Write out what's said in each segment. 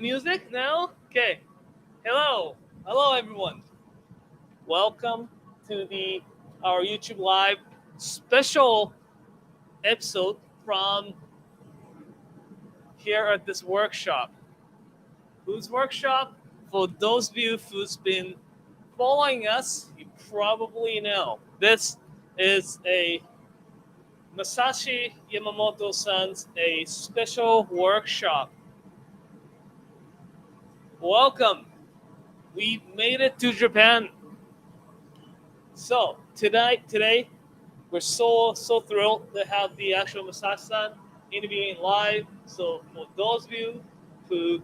Music now? Okay. Hello everyone. Welcome to the our YouTube live special episode from here at this workshop. Whose workshop? For those of you who's been following us, you probably know this is a Masashi Yamamoto-san's a special workshop. Welcome. We made it to Japan. So today we're so thrilled to have the actual Masashi-san interviewing live. So for those of you who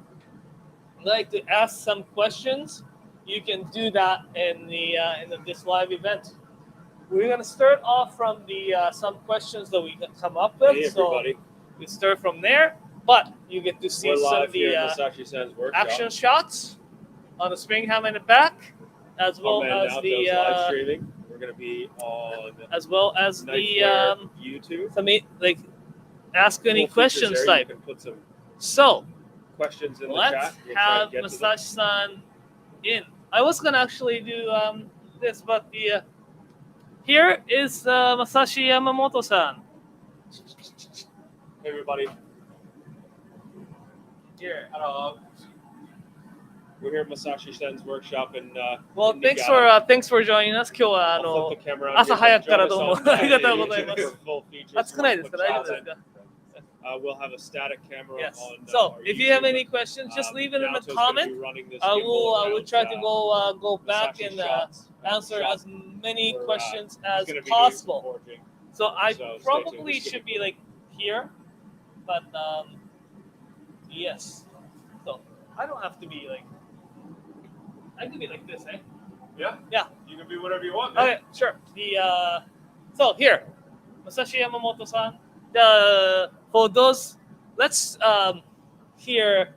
like to ask some questions, you can do that in this live event. We're gonna start off from the some questions that we come up with. Hey everybody. So we start from there, but you get to see We're some live of the here at Musashi-san's workshop. action shots on the spring ham in the back, as well as the live streaming. We're going to be on the YouTube. some like ask any Cool questions there. type. You can put some So questions in the let's chat. We'll try and have get to them. Masashi-san in. I was gonna actually do this, but the here is Masashi Yamamoto-san. Hey everybody. Here. We're here at Musashi-san's workshop in Well, in thanks Niigata. for joining us. 今日はI'll flip the camera on 朝 here. 早くから Join どう us も on ありがとうございます。 YouTube for full features. 暑くないですか？ We'll 大 put 丈夫 chat ですか？ We'll have a static camera Yes. on So our if you have YouTube. any questions, just leave it in the Naoto's gonna be comment. running this I will gimbal try to around, go back Musashi and shots, answer shot. as many We're, questions he's as gonna be doing some possible. forging. So I So stay probably tuned. should be like here, but yes. So I don't have to be like. I can be like this, eh? Yeah. Yeah. You can be whatever you want, man. Okay, sure. The so here, Masashi Yamamoto-san. For those, let's hear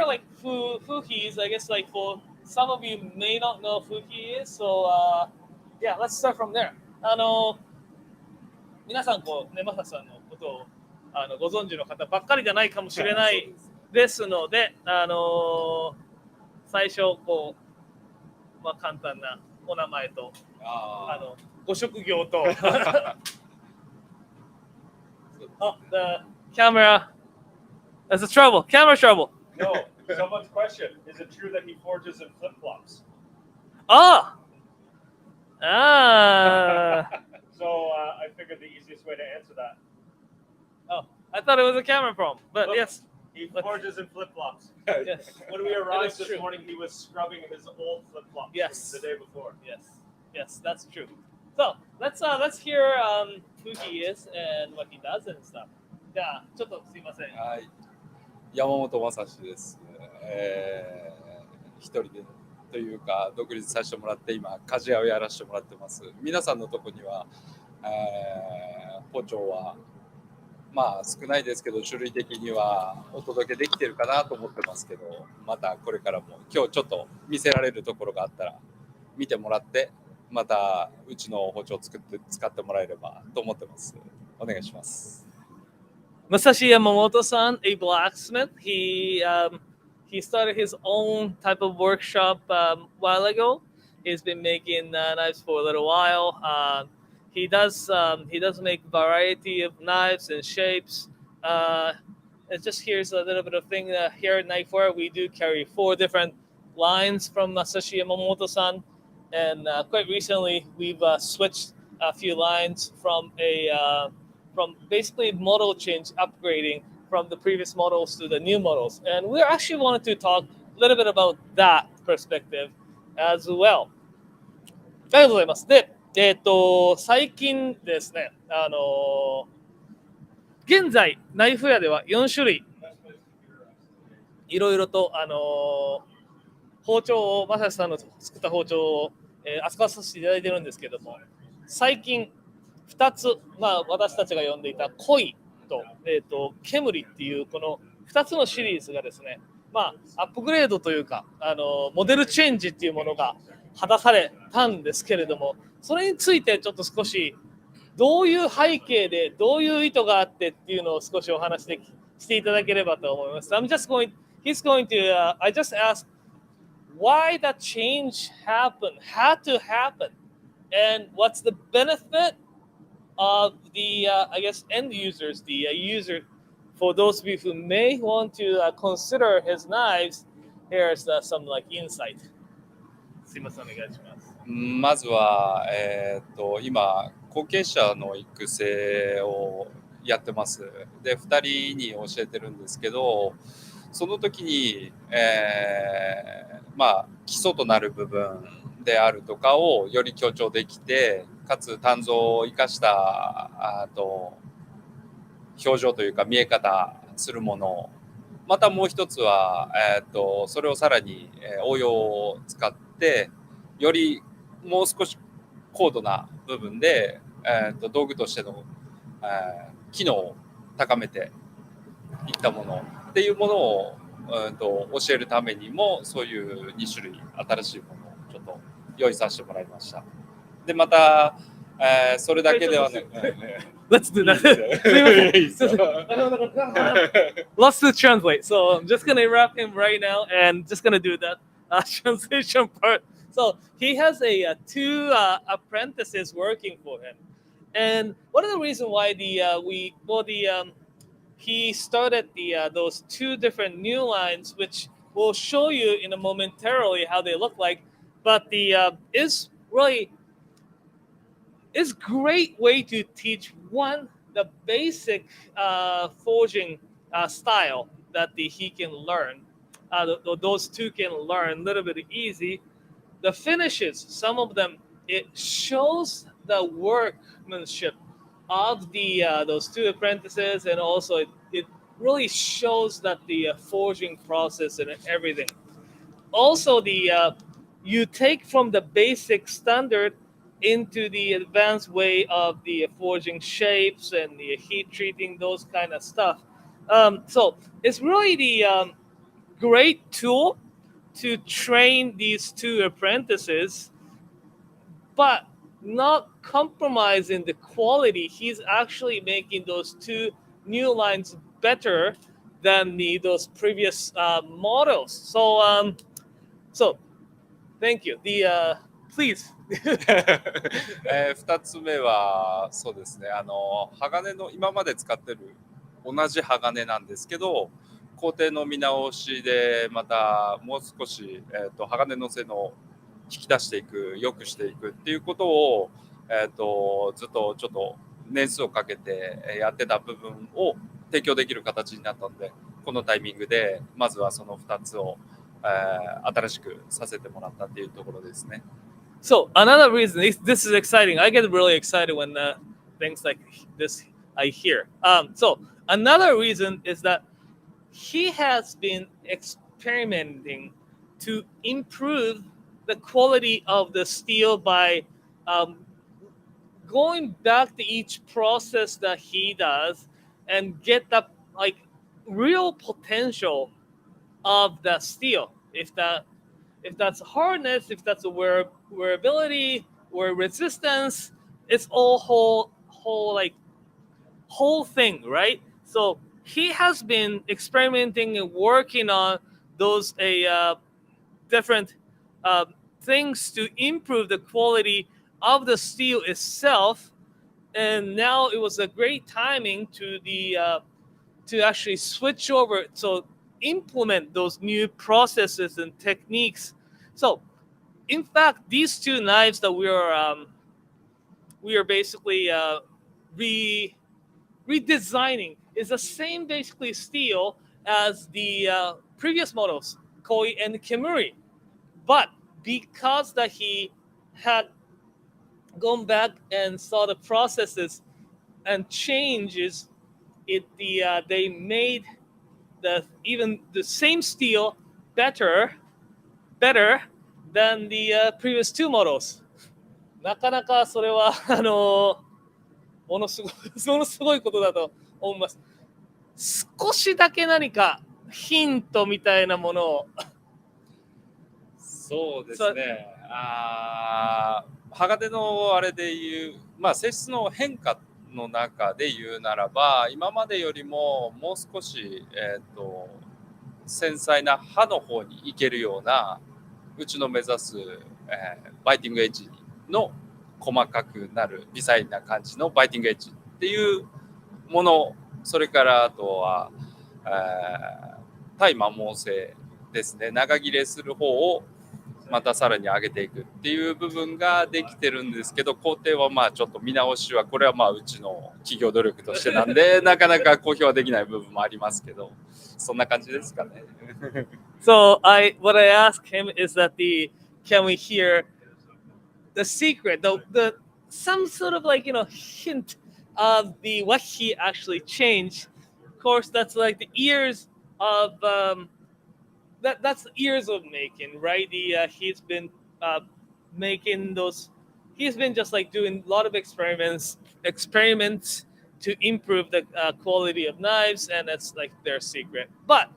like who he is. I guess like for some of you may not know who he is. So yeah, let's start from there. 皆さんこうねマサさんのことをご存知の方ばっかりじゃないかもしれないですので、最初こうまあ簡単なお名前とご職業とthe camera. There's a trouble. Camera trouble. No. Someone's question: is it true that he forges in flip flops? Ah. So I figured the easiest way to answer that. Oh, I thought it was a camera problem, but Look, yes. He forges in flip flops. Yes. When we arrived That is this true. morning, he was scrubbing his old flip flops Yes. the day before. Yes, that's true. So let's hear who he is and what he does and stuff. じゃあちょっとすいません。はい、山本正史です。一人でというか独立させてもらって今鍛冶屋をやらせてもらってます。皆さんのとこには、包丁はまあ少ないですけど種類的にはお届けできてるかなと思ってますけど、またこれからも今日ちょっと見せられるところがあったら見てもらってまたうちの包丁を使ってもらえればと思ってます。お願いします。Masashi Yamamoto-san, a blacksmith. He started his own type of workshop a while ago. He's been making knives for a little while. He does make variety of knives and shapes. It's just here's a little bit of thing here at Knifewear. We do carry 4 different lines from Masashi Yamamoto-san, and quite recently we've switched a few lines from from basically model change, upgrading from the previous models to the new models. And we actually wanted to talk a little bit about that perspective as well. ありがとうございます。で、最近ですね、現在、ナイフウェアでは4種類、いろいろと、包丁を、マサシさんの作った包丁を、扱わさせていただいてるんですけども、最近、2つ、まあ、私たちが呼んでいた恋と、煙っていうこの2つのシリーズがですね、まあ、アップグレードというかモデルチェンジっていうものが果たされたんですけれども、それについてちょっと少しどういう背景でどういう意図があってっていうのを少しお話でしていただければと思います。He's going to, I just asked why that change had to happen, and what's the benefit of the, I guess, end users, the user, for those of you who may want to consider his knives. Here's some like insight. すいません、お願いします。まずは、今、後継者の育成をやってます。で、2人に教えてるんですけど、その時に、基礎となる部分であるとかをより強調できて、かつ鍛造を生かした表情というか見え方するもの、またもう一つは、それをさらに応用を使ってよりもう少し高度な部分で、道具としての、機能を高めていったものっていうものを、教えるためにもそういう2種類新しいものをちょっと用意させてもらいました。でまた、それだけではなくLet's do that. Let's do translate. So I'm just going to wrap him right now and just going to do that translation part. So he has two apprentices working for him. And one of the reasons why he started those two different new lines, which we'll show you in a momentarily how they look like, but is really is great way to teach the basic forging style that he can learn. Those two can learn a little bit easy. The finishes, some of them, it shows the workmanship of those two apprentices, and also it really shows that the forging process and everything. Also, you take from the basic standard into the advanced way of the forging shapes and the heat treating, those kind of stuff. So it's really the great tool to train these two apprentices, but not compromising the quality. He's actually making those two new lines better than those previous models. So thank you. Please. 2つ目はそうですね、鋼の今まで使ってる同じ鋼なんですけど、工程の見直しでまたもう少し、鋼の性能を引き出していく、良くしていくっていうことを、ずっとちょっと年数をかけてやってた部分を提供できる形になったので、このタイミングでまずはその2つを、新しくさせてもらったっていうところですね。So another reason, this is exciting. I get really excited when things like this I hear. So another reason is that he has been experimenting to improve the quality of the steel by going back to each process that he does and get the like real potential of the steel. If that's hardness, if that's a wearability or resistance, it's all whole thing, right? So he has been experimenting and working on those different things to improve the quality of the steel itself. And now it was a great timing to actually switch over, so implement those new processes and techniques. So in fact, these two knives that we are basically redesigning is the same basically steel as the previous models, Koi and Kimuri. But because that he had gone back and saw the processes and changes, they made even the same steel better than the previous two models. なかなかそれはものすごいことだと思います。少しだけ何かヒントみたいなものを。そうですね。鋼のあれでいう、性質の変化の中で言うならば、今までよりももう少し、繊細な刃の方に行けるような、うちの目指す、バイティングエッジの細かくなる微細な感じのバイティングエッジっていうもの、それからあとは、対摩耗性ですね、長切れする方をまたさらに上げていくっていう部分ができてるんですけど、工程はまあちょっと見直しは、これはまあうちの企業努力としてなんでなかなか公表はできない部分もありますけど、そんな感じですかね。So what I asked him is that can we hear the secret, the some sort of like hint of what he actually changed. Of course, that's like the years of that's years of making, right? He's been making those. He's been just like doing a lot of experiments to improve the quality of knives, and that's like their secret. But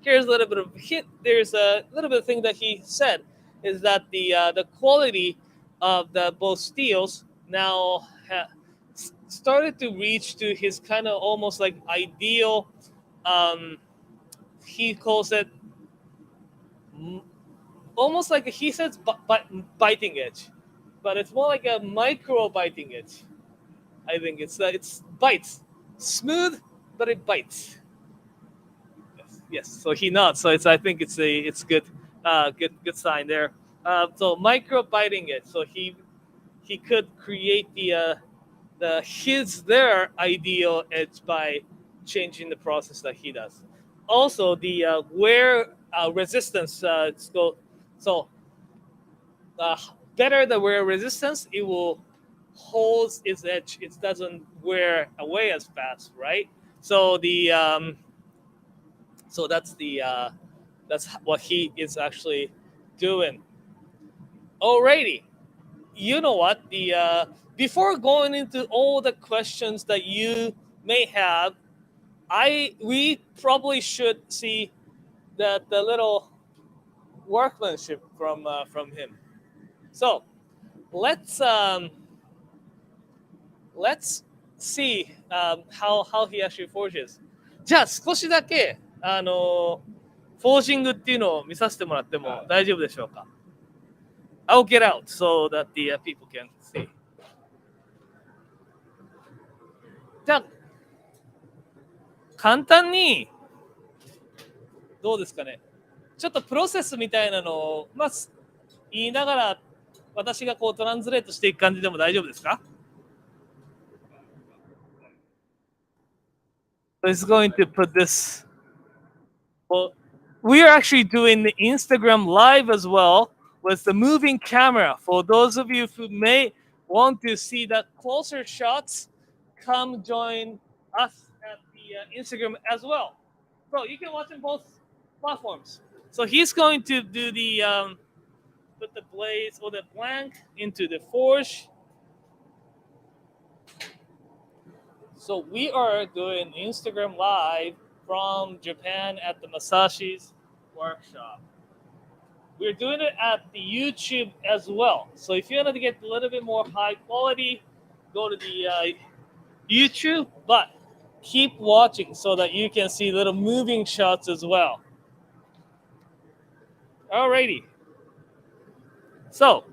here's a little bit of hint. There's a little bit of thing that he said is that the quality of the both steels now started to reach to his kind of almost like ideal. He calls it almost like he says biting edge, but it's more like a micro biting edge. I think it's bites, smooth, but it bites. Yes. So he nods. So I think it's good, good sign there. So micro biting edge. So he could create their ideal edge by changing the process that he does. Also, the wear resistance. So better the wear resistance, it will hold its edge. It doesn't wear away as fast, right? So that's what he is actually doing. Alrighty, you know what? Before going into all the questions that you may have, we probably should see the little workmanship from him. So let's see how he actually forges. じゃあ少しだけフォージングっていうのを見させてもらっても大丈夫でしょうか？ I'll get out so that the people can see. じゃあ簡単にどうですかね。ちょっとプロセスみたいなのをまず言いながら私がこうトランスレートしていく感じでも大丈夫ですか？ It's going to put this. Well, we are actually doing the Instagram live as well with the moving camera. For those of you who may want to see that closer shots, come join us at the Instagram as well. So you can watch on both platforms. So he's going to do the put the blades or the blank into the forge. So we are doing Instagram live from Japan at the Masashi's workshop. We're doing it at the YouTube as well. So if you want to get a little bit more high quality, go to the YouTube, but keep watching so that you can see little moving shots as well. Alrighty. So,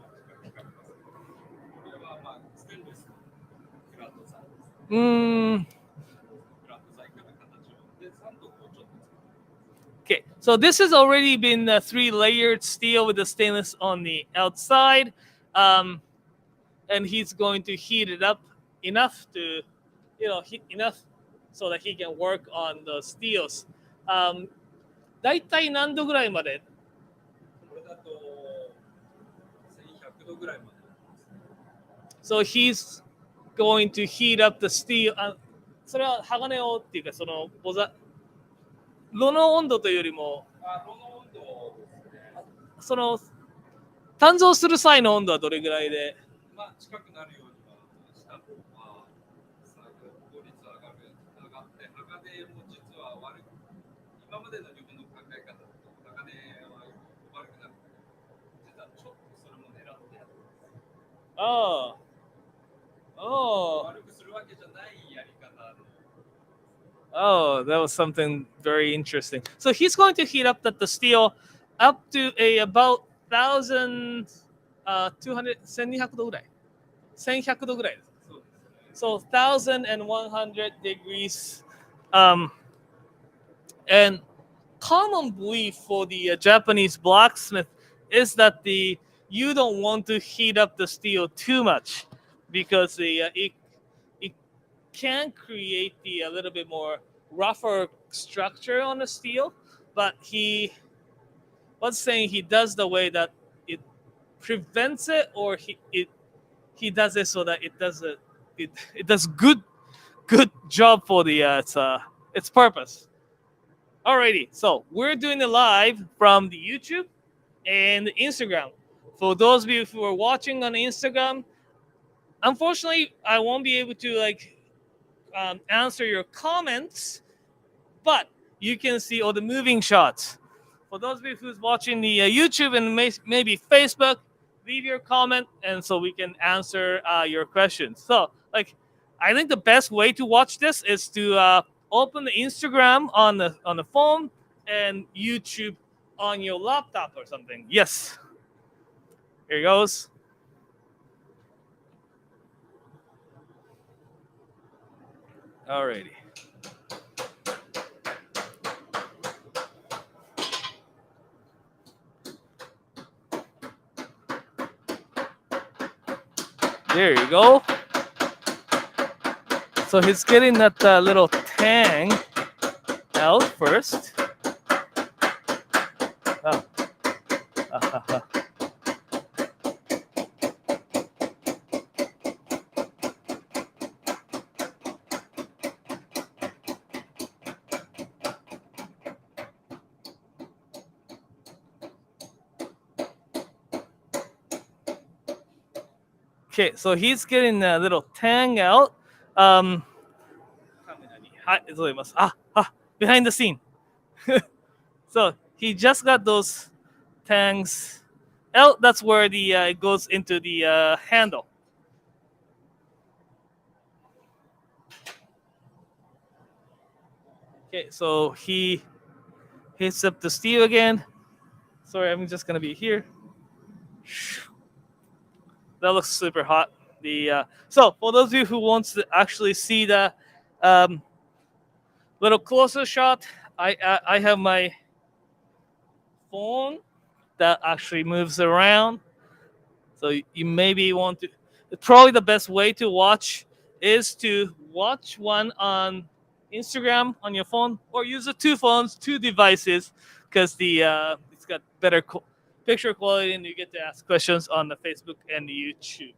okay, so this has already been 3-layered steel with the stainless on the outside, and he's going to heat it up enough to, heat enough so that he can work on the steels. だいたい何度ぐらいまで？これだと1100度ぐらいまで。So he's going to heat up the steel. それは鋼をっていうかその炉の温度というよりも、炉の温度ですね。その鍛造する際の温度はどれぐらいで？まあ近くなるようにはした方が効率上がって鋼も実は悪い。今までの自分の考え方だと鋼は悪くなる。実はちょっとそれも狙ってやってます。悪くするわけじゃない Oh, that was something very interesting. So he's going to heat up the steel up to a about 1,200 1200度ぐらい1100度ぐらいです。So 1,100 degrees. And common belief for the Japanese blacksmith is that you don't want to heat up the steel too much because it can create the a little bit more rougher structure on the steel. But he was saying he does the way that it prevents it, or he does it so that it does good job for the its purpose. Alrighty, so we're doing it live from the YouTube and the Instagram. For those of you who are watching on Instagram, unfortunately, I won't be able to answer your comments, but you can see all the moving shots. For those of you who's watching the YouTube and maybe Facebook, leave your comment, and so we can answer your questions. So, I think the best way to watch this is to open the Instagram on the phone and YouTube on your laptop or something. Yes. Here goes. Alrighty. There you go. So he's getting that little tang out first. Oh. Okay, so he's getting a little tang out. Behind the scene. So he just got those tangs out. That's where it goes into the handle. Okay, so he hits up the steel again. Sorry, I'm just gonna be here. That looks super hot. So for those of you who wants to actually see the little closer shot, I have my phone that actually moves around. So you maybe want to. Probably the best way to watch is to watch one on Instagram on your phone, or use the two phones, two devices, because it's got better picture quality, and you get to ask questions on the Facebook and the YouTube.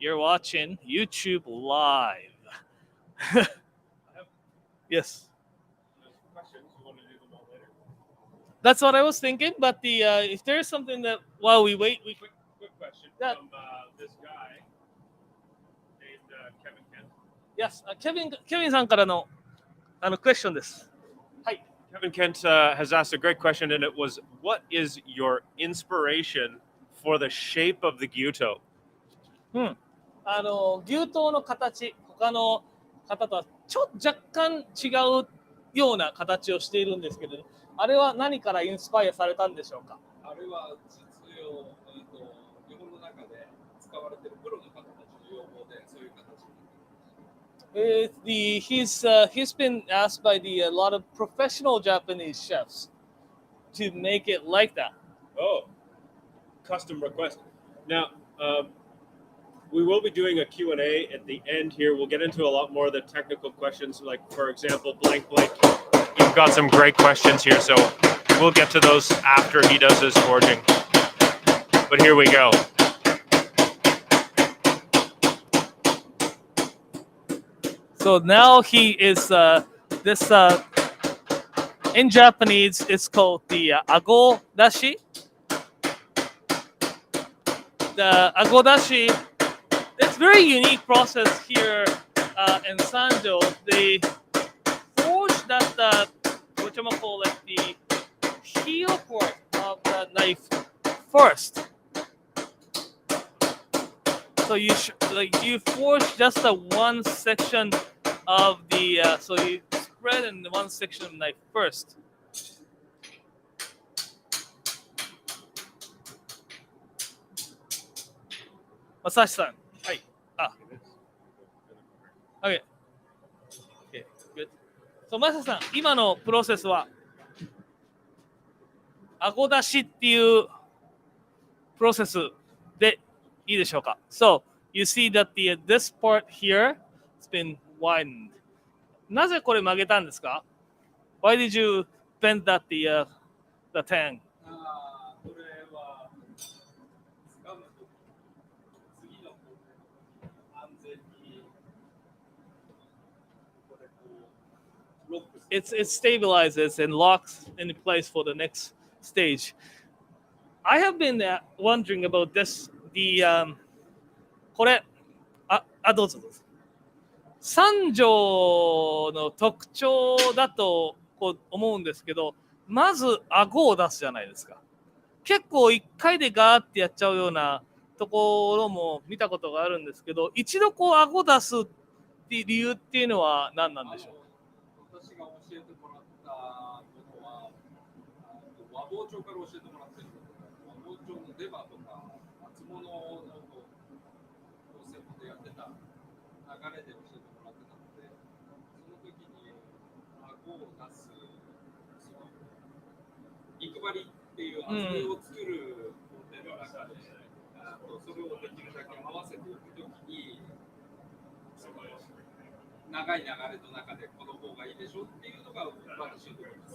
You're watching YouTube live. Yes. Questions? You want to do them all later? That's what I was thinking. But if there's something that while we wait, we Quick question That- from this guy named Kevin Kent. yes, Kevin さんからのquestion です。はい。 Kevin Kent has asked a great question, and it was, what is your inspiration for the shape of the gyuto? 牛刀の形、他の方とは若干違うような形をしているんですけれど、あれは何からインスパイアされたんでしょうか。あれは実用、日本の中で使われているプロの方たちの要望でそういう形に。He's been asked by a lot of professional Japanese chefs to make it like that. Oh, custom request. Now, we will be doing a Q&A at the end here. We'll get into a lot more of the technical questions, like, for example, blank. You've got some great questions here, so we'll get to those after he does his forging. But here we go. So now he is this in Japanese it's called the agodashi. The agodashi, it's very unique process here in Sanjo. They forge that what you call it, the heel part of the knife first. So you forge just the one section of the so you thread and one section of knife first. Masashi-san. Hi. Okay. Okay, good. So, Masashi-san、今のプロセスは、顎出しっていうプロセスでいいでしょうか? So, you see that this part here has been widened. なぜこれ曲げたんですか? Why did you bend that the tang? これは掴むと次の安全にこれこうロックする。It stabilizes and locks in place for the next stage. I have been wondering about this. これ、どうぞどうぞ。三条の特徴だとこう思うんですけど、まず顎を出すじゃないですか。結構1回でガーってやっちゃうようなところも見たことがあるんですけど、一度こう顎出すっていう理由っていうのは何なんでしょう？私が教えてもらったものは和包丁から教えてもらってる。和包丁の出刃とか厚物の専門でやってた流れで教えてもらってたので、その時に顎を出す肉張りっていう厚みを作る工程の中で、それをできるだけ合わせていくときに長い流れの中でこの方がいいでしょっていうのが私のところです。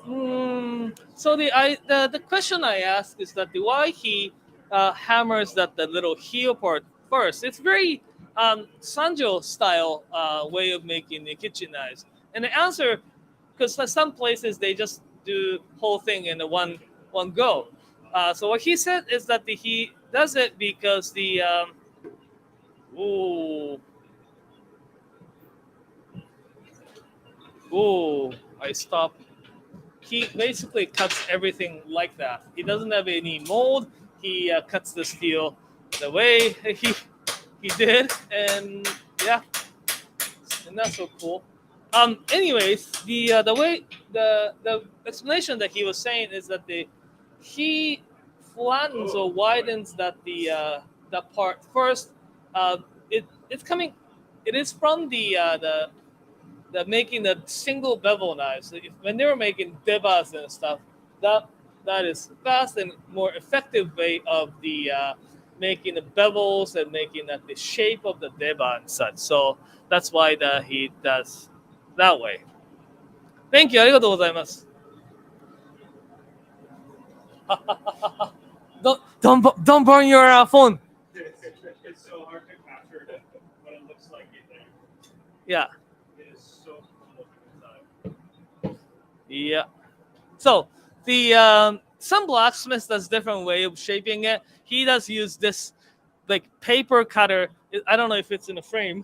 So the question I ask is that why he hammers that the little heel part first. It's very Sanjo style way of making the kitchen knives. And the answer, because some places they just do whole thing in one go. So what he said is that he does it because I stopped. He basically cuts everything like that. He doesn't have any mold. He cuts the steel the way he did, and yeah, and that's so cool. Anyways, the way the explanation that he was saying is that he flattens or widens that that part first. It's coming. It is from the making the single bevel knives. When they were making debas and stuff, that is fast and more effective way of the making the bevels and making that the shape of the deba and such. So that's why he does that way. Thank you. ありがとうございます。don't burn your phone. It's so hard to capture what it looks like in there. Yeah. It is so cool inside. Yeah. So the some blacksmiths does different way of shaping it. He does use this like paper cutter. I don't know if it's in a frame.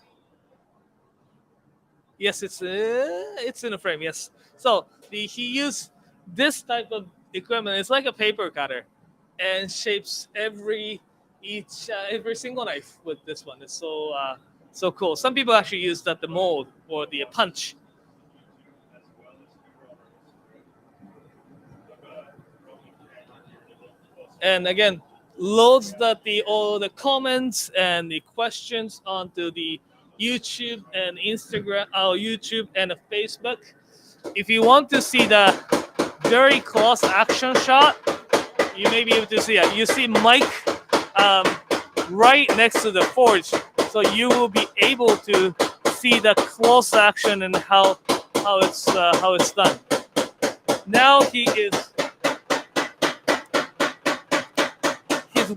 Yes, it's in a frame. Yes. So he used this type of equipment. It's like a paper cutter, and shapes every single knife with this one. It's so cool. Some people actually use the mold or the punch. And again, loads all the comments and the questions onto the YouTube and Instagram, YouTube and Facebook. If you want to see the very close action shot, you may be able to see it. You see Mike right next to the forge, so you will be able to see the close action and how it's done. Now he's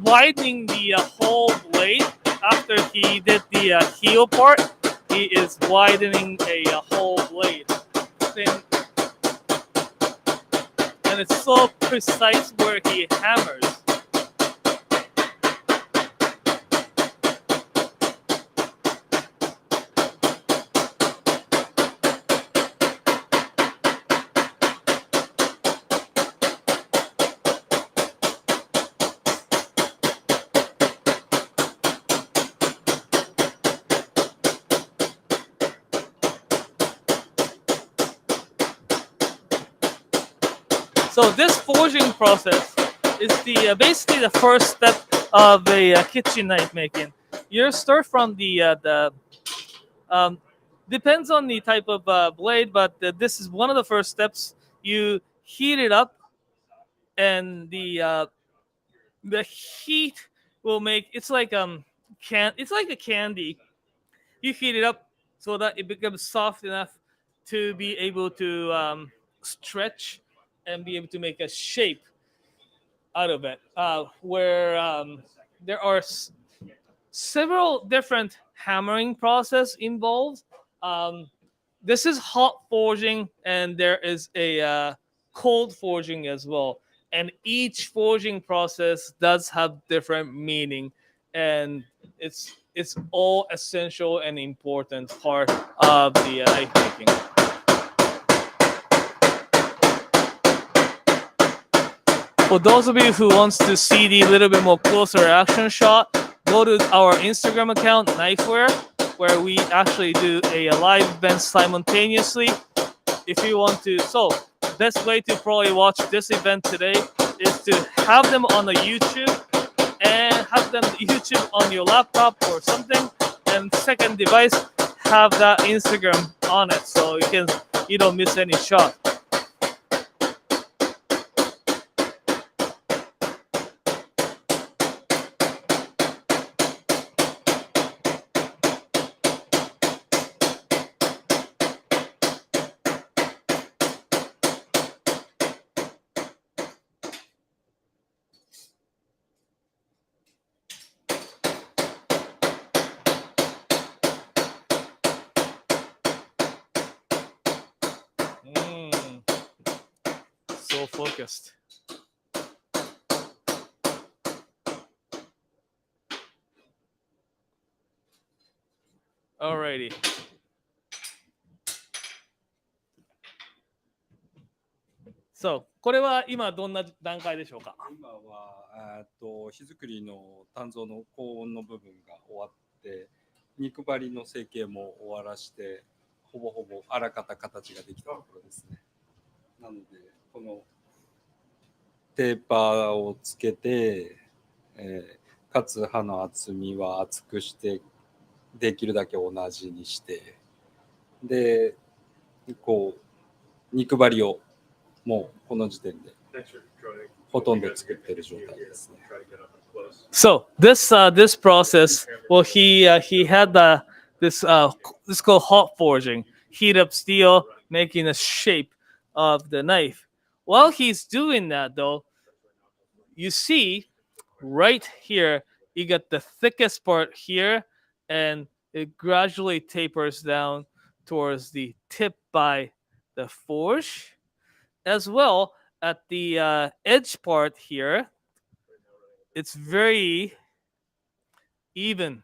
widening the whole blade. After he did the heel part, he is widening a whole blade. And it's so precise where he hammers. So this forging process is the basically the first step of a kitchen knife making. You start from the depends on the type of blade, but this is one of the first steps. You heat it up, and the heat will make it's like it's like a candy. You heat it up so that it becomes soft enough to be able to stretch and be able to make a shape out of it. Where there are several different hammering process involved. Um, this is hot forging, and there is a cold forging as well. And each forging process does have different meaning, and it's all essential and important part of the knife making. For those of you who wants to see the little bit more closer action shot, go to our Instagram account, Knifewear, where we actually do a live event simultaneously. If you want to, so best way to probably watch this event today is to have them on the YouTube and have them YouTube on your laptop or something, and second device have that Instagram on it, so you don't miss any shot. So focused. Alrighty. So これは今どんな段階でしょうか？今は火作りの鍛造の高温の部分が終わって肉張りの成形も終わらしてほぼほぼあらかた形ができたところですね。なのでこのテーパーをつけて、かつ刃の厚みは厚くしてできるだけ同じにしてでこう肉張りをもうこの時点でほとんど作ってる状態ですね。So this process, well, he had this is called hot forging. Heat up steel, making a shape of the knife. While he's doing that, though, you see right here, you get the thickest part here, and it gradually tapers down towards the tip by the forge, as well at the edge part here. It's very even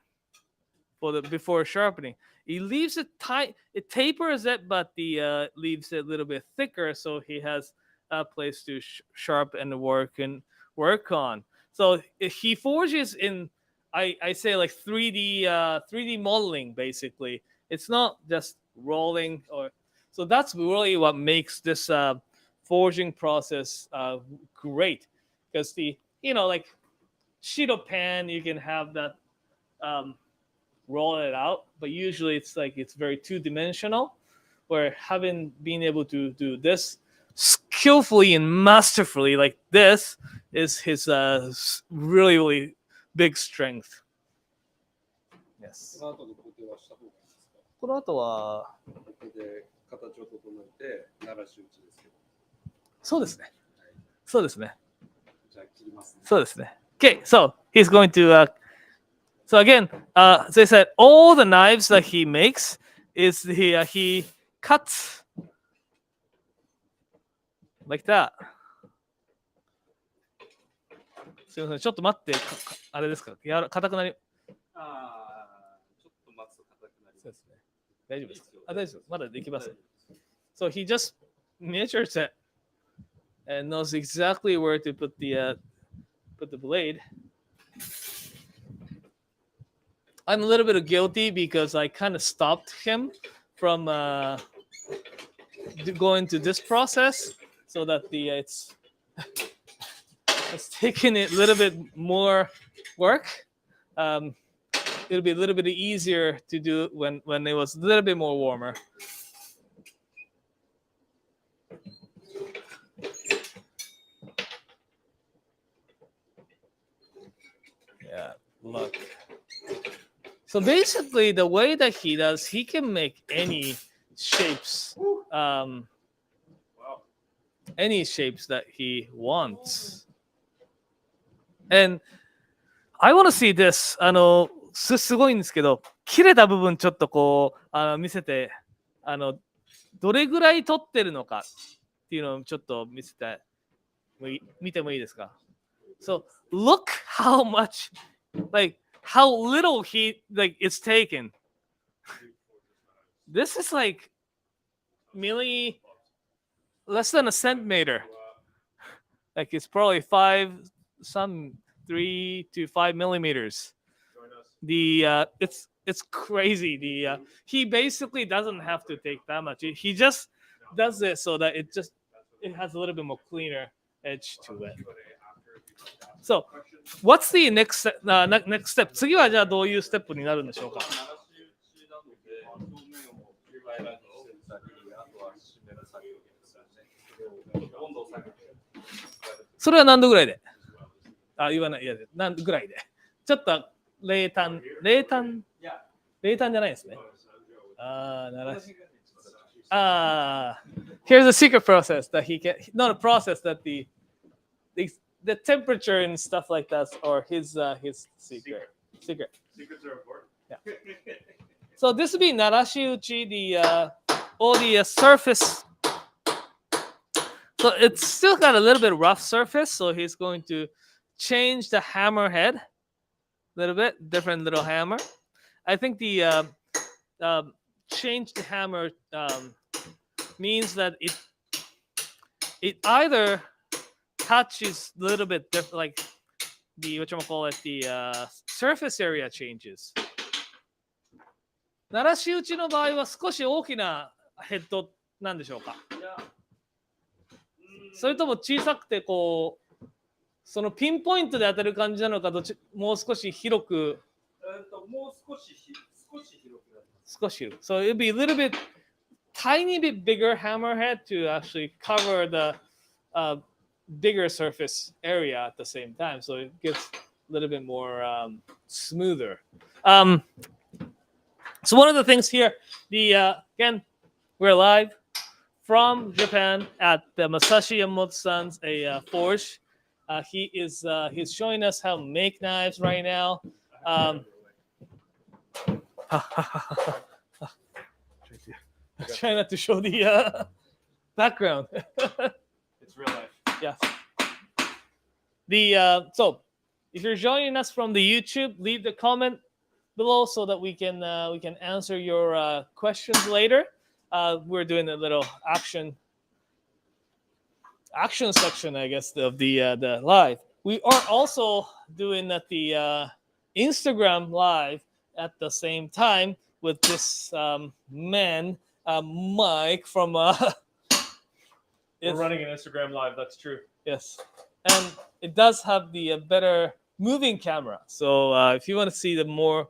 for the before sharpening. He leaves it tight. It tapers it, but the leaves it a little bit thicker, so he has a place to sharpen and work on. So he forges in, I say like 3D modeling basically. It's not just rolling or so. That's really what makes this forging process great, because the like sheet of pan, you can have that roll it out, but usually it's very two-dimensional, where having been able to do this skillfully and masterfully like this is his really, really big strength. Yes. この後の工程はした方がいいですか？この後はここで形を整えて鳴らし打ちですけど。そうですね。そうですね。じゃあ切りますね。そうですね。Okay, so he's going to so again, as I said, all the knives that he makes is he cuts like that. すみません、ちょっと待って、あれですか、硬くなり。ああ、ちょっと待つと硬くなります。そうですね。大丈夫ですか？あ、大丈夫。まだできます。So he just measures it and knows exactly where to put the blade. I'm a little bit guilty because I kind of stopped him from going to this process so that it's it's taking it a little bit more work. It'll be a little bit easier to do when it was a little bit more warmer. Yeah, look. So basically, the way that he does, he can make any shapes, any shapes that he wants. And I want to see this. すごいんですけど、切れた部分ちょっとこう見せて、どれぐらい取ってるのかっていうのをちょっと見てもいいですか? So look how much, like how little it's taken. This is like less than a centimeter. Like it's probably 3 to 5 millimeters. It's crazy. He basically doesn't have to take that much. He just does it so that it has a little bit more cleaner edge to it. So, what's the next step? 次はじゃあどういうステップになるんでしょうか? それは何度ぐらいで? 言わない。いや、何度ぐらいで? ちょっと冷タンじゃないですね。Here's a secret process that he can, not a process that the temperature and stuff like that are his secret. Secrets are important. Yeah. So this would be Narashi Uchi, all the surface. So it's still got a little bit rough surface, so he's going to change the hammer head a little bit, different little hammer. I think the change the hammer means that it either touches a little bit different, like the surface area changes. 鳴らし打ちの場合は少し大きなヘッドなんでしょうか? それとも小さくてこうそのピンポイントで当たる感じなのか、もう少し広く。もう少し広く。少し広く。So it'd be a little bit, tiny bit bigger hammerhead to actually cover the bigger surface area at the same time. So it gets a little bit more smoother. So one of the things here, again, we're live from Japan at the Masashi Yamamoto-san's forge. He's showing us how to make knives right now. Try not to show the background. It's real life. Yes. So if you're joining us from the YouTube, leave the comment below so that we can answer your questions later. We're doing a little action section, I guess, of the live. We are also doing at the Instagram live at the same time with this man, Mike from. We're running an Instagram live. That's true. Yes, and it does have the better moving camera. So if you want to see the more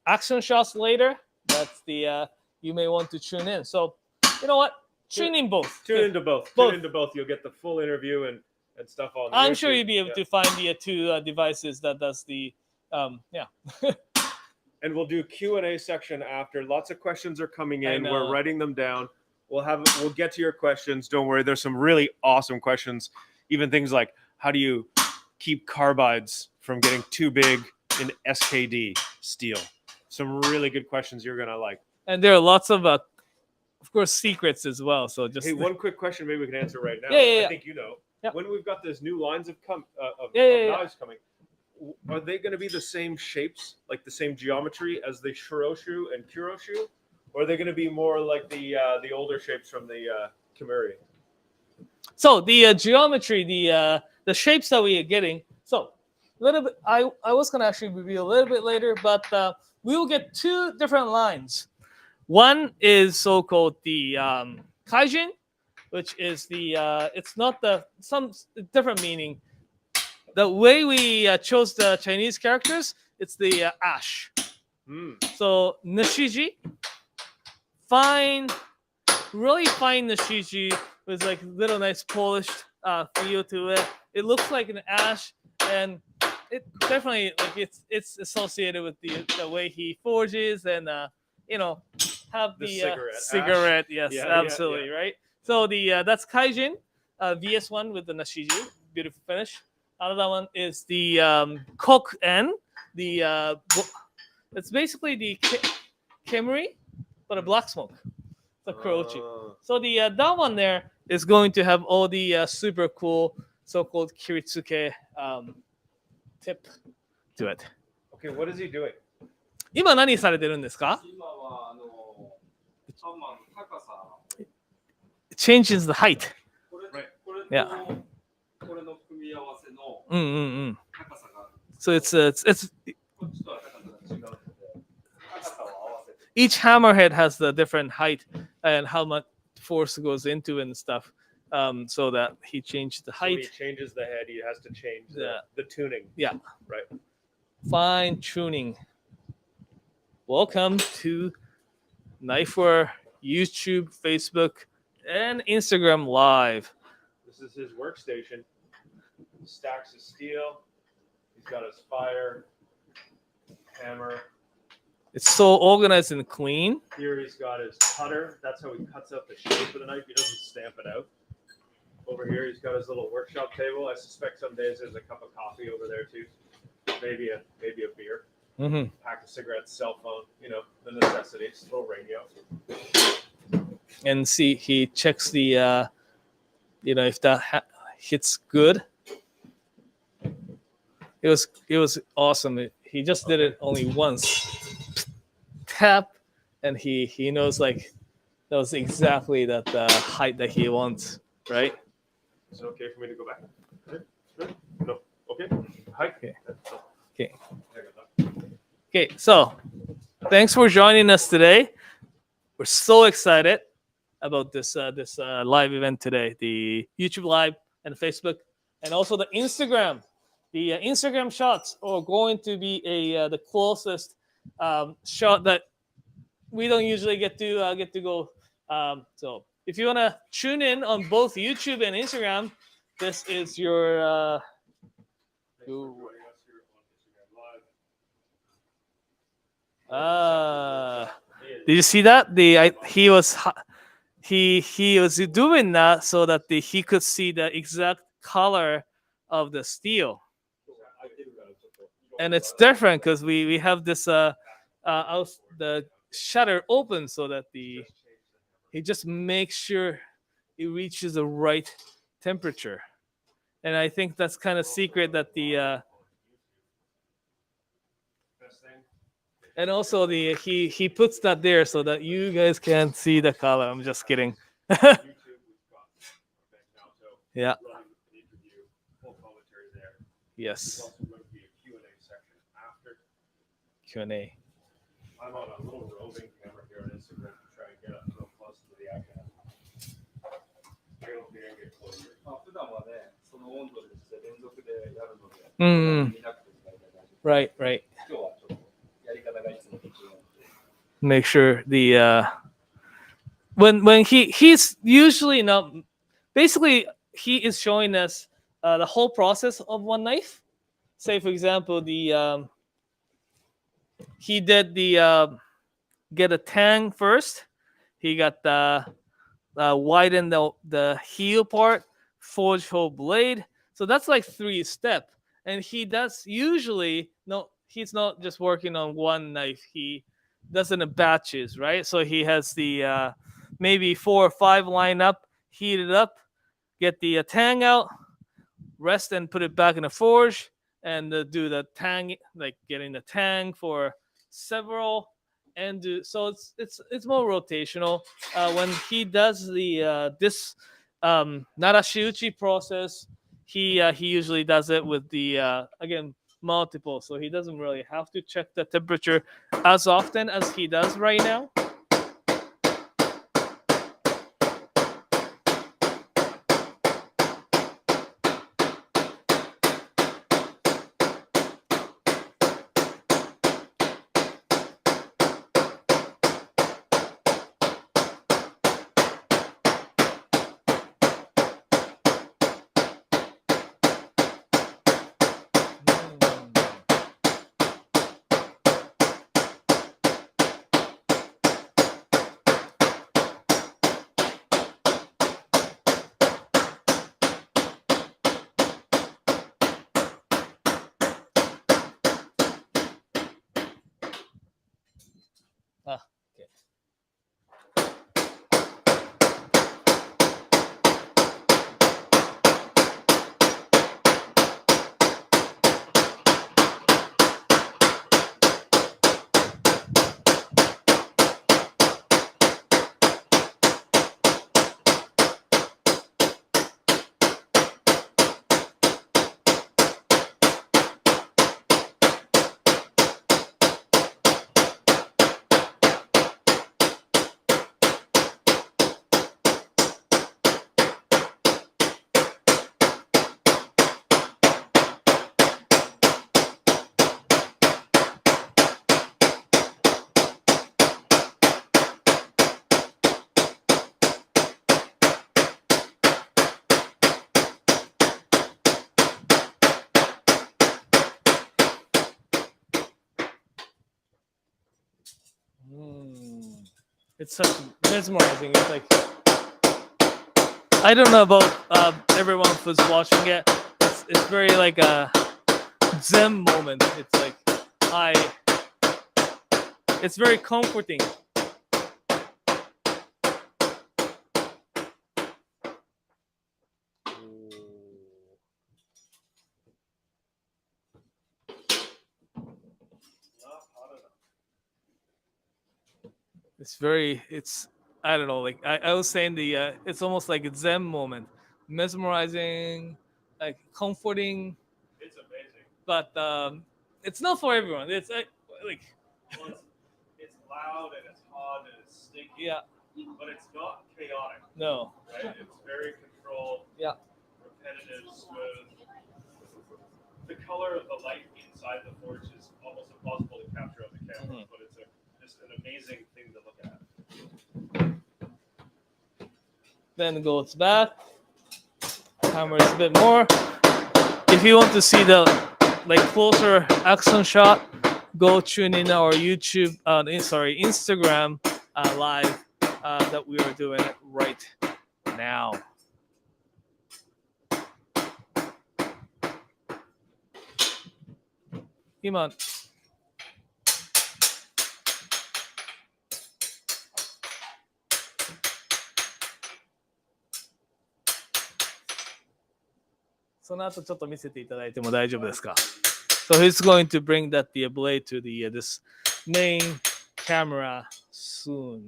action shots later, that's the you may want to tune in. So you know what? Tune in both. Tune into both. Tune into both. You'll get the full interview and stuff on. I'm sure you'll be able to find the two devices that does the yeah. And we'll do Q&A section after. Lots of questions are coming in. We're writing them down. We'll get to your questions. Don't worry. There's some really awesome questions. Even things like, how do you keep carbides from getting too big in SKD steel? Some really good questions you're gonna like. And there are lots of course, secrets as well. So just one quick question, maybe we can answer right now. Yeah. I think you know. Yeah. When we've got those new lines of knives coming, are they going to be the same shapes, like the same geometry as the Shiroshu and Kuroshu, or are they going to be more like the older shapes from the Kimuri? So the geometry, the shapes that we are getting. So a little bit. I was going to actually reveal a little bit later, but we will get two different lines. One is so-called the Kaijin, which is the it's not the some different meaning. The way we chose the Chinese characters, it's the ash. So nishiji, fine, really fine nishiji with like little nice polished feel to it. It looks like an ash, and it definitely like it's associated with the way he forges and have the cigarette. Yes, Yeah, absolutely right. So the that's Kaijin VS1 with the nashiji, beautiful finish. Another one is the Kok N, the it's basically the Kemuri, but a black smoke. The Kurochi. So the that one there is going to have all the super cool so-called Kiritsuke tip to it. Okay, what is he doing? 今何されてるんですか？今はハンマーの高さ。 It changes the height. これと Yeah. これの組み合わせのうんうんうん。高さがある。 So it's こっちとは高さが違うので、高さを合わせて。 each hammerhead has the different height and how much force goes into it and stuff. So that he changed the So when height. he changes the head, he has to change Yeah. the tuning. Yeah. Right. Fine tuning. Welcome to Knifewear, YouTube, Facebook, and Instagram Live. This is his workstation. He stacks his steel. He's got his fire, hammer. It's so organized and clean. Here he's got his cutter. That's how he cuts out the shape of the knife. He doesn't stamp it out. Over here he's got his little workshop table. I suspect some days there's a cup of coffee over there too. Maybe a beer. Mm-hmm. Pack of cigarettes, cell phone, the necessities, little radio. And see, he checks the, if that hits good. It was awesome. He just did it only once. Tap, and he knows like that was exactly that height that he wants, right? Is it okay for me to go back? No. Okay. Hi. Okay. Okay. Okay, so thanks for joining us today. We're so excited about this live event today, the YouTube Live and Facebook, and also the Instagram. The Instagram shots are going to be the closest shot that we don't usually get to go. So if you wanna tune in on both YouTube and Instagram, this is your. Did you see that? He was doing that so that he could see the exact color of the steel, and it's different because we have this the shutter open so that he just makes sure it reaches the right temperature, and I think that's kind of secret that the. And also he puts that there so that you guys can see the color. I'm just kidding. Yeah. Yes. Q&A. I'm on a little roving camera here on Instagram to try and get up real close to the action. Get closer. 普段はね、その温度で連続でやるので、見なくても大丈夫。 Right. 今日はちょっとやり方がいつもと違うので。 Make sure the when he's usually not basically he is showing us the whole process of one knife. Say for example the he did the get a tang first. He got the widen the heel part, forge whole blade. So that's like 3-step. And he does usually he's not just working on one knife. He does it in batches, right? So he has the maybe 4 or 5 line up, heat it up, get the tang out, rest and put it back in the forge, and do the tang, like getting the tang for several, and do so it's more rotational. When he does the this narashiuchi process, he usually does it with the again multiple, so he doesn't really have to check the temperature as often as he does right now. It's such mesmerizing. It's like I don't know about everyone who's watching it. It's very like a Zen moment. It's like it's very comforting. It's I don't know, like I was saying it's almost like a Zen moment, mesmerizing, like comforting, It's amazing. but it's not for everyone. It's like Well, it's loud and it's hot and it's stinky. yeah, But it's not chaotic, no, right? It's very controlled. Yeah. Repetitive, smooth. The color of the light inside the forge is almost impossible to capture on the camera, but it's just an amazing thing to look at. then it goes back. Hammers a bit more. If you want to see the like closer action shot, go tune in our YouTube, Instagram live that we are doing right now. Iman. So nowちょっと見せていただいても大丈夫ですか? So he's going to bring that the blade to the this main camera soon.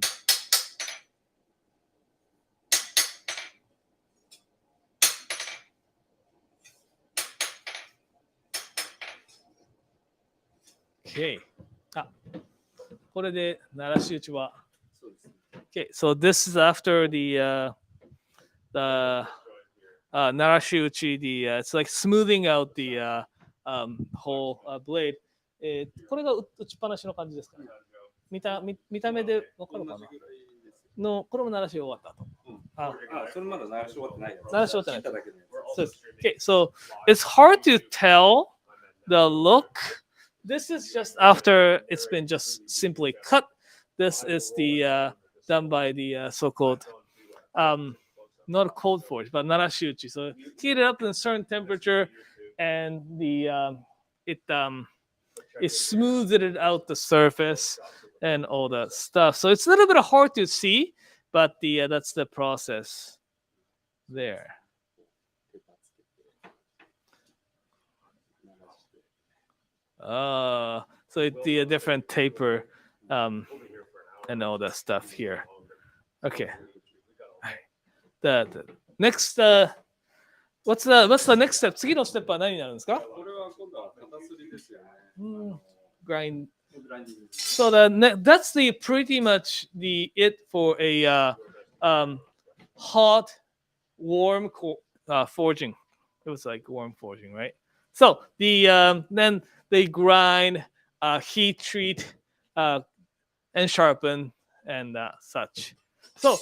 Okay. あ、これで鳴らし打ちは。Okay, so this is after the Narashi uchi, it's like smoothing out the whole blade. これが打ちっぱなしの感じですかね。見た目でわかるかなの、これも鳴らし終わったと。それまだ鳴らし終わってない。鳴らし終わってない。そうです。Okay, so it's hard to tell the look. This is just after it's been just simply cut. This is the done by the so-called not a cold forge, but narashi uchi. So heat it up in a certain temperature, and the it smoothed it out the surface and all that stuff. So it's a little bit hard to see, but that's the process there. So it's the different taper and all that stuff here. Okay. The next what's the next step? 次のステップは何になるんですか? これは今度は型すりですよね。Grind. So that's the pretty much the it for a hot warm forging. It was like warm forging, right? So the then they grind, heat treat, and sharpen and such. So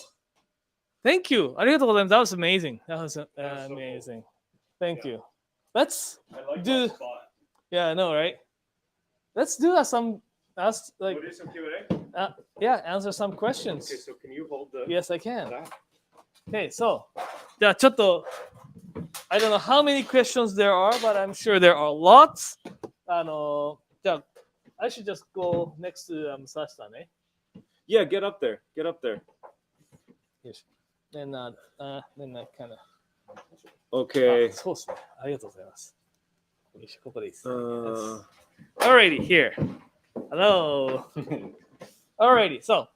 thank you. ありがとうございます. That was amazing. That was amazing. Thank you. Let's do. Yeah, I know, right? Let's do some. Ask like. We'll do some Q&A. Yeah, answer some questions. Okay, so can you hold the? Yes, I can. That? Okay, so じゃあちょっと I don't know how many questions there are, but I'm sure there are lots. じゃあ I should just go next to Musashi さんね。Yeah, get up there. Get up there. Yes. Then I kind of. Okay. そうですね。ありがとうございます。よし、ここでいいです。Alrighty, here. Hello. Alrighty, so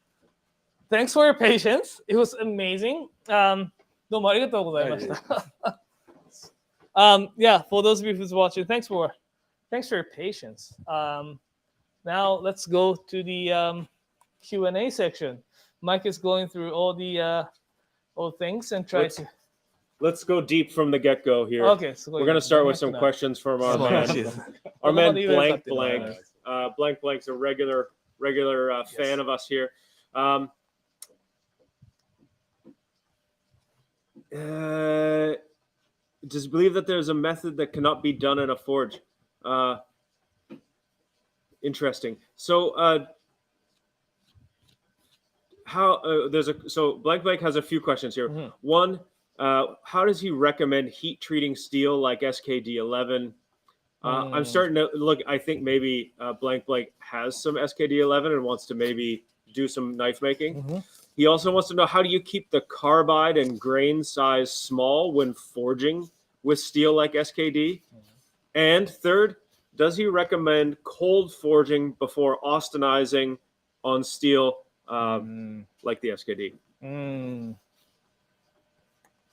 thanks for your patience. It was amazing. どうもありがとうございました。Yeah, for those of you who's watching, thanks for your patience. Now let's go to the Q&A section. Mike is going through all the things and try to. Let's go deep from the get-go here. Okay, so we're gonna start with some questions from our man. Our man Blank Blank. Blank Blank's a regular fan of us here. Does he believe that there's a method that cannot be done in a forge? Interesting. So, how so Blank has a few questions here. Mhm. One, how does he recommend heat treating steel like SKD11? I'm starting to look. I think maybe Blank has some SKD11 and wants to maybe do some knife making. Mhm. He also wants to know, how do you keep the carbide and grain size small when forging with steel like SKD? And third, does he recommend cold forging before austenizing on steel like the SKD?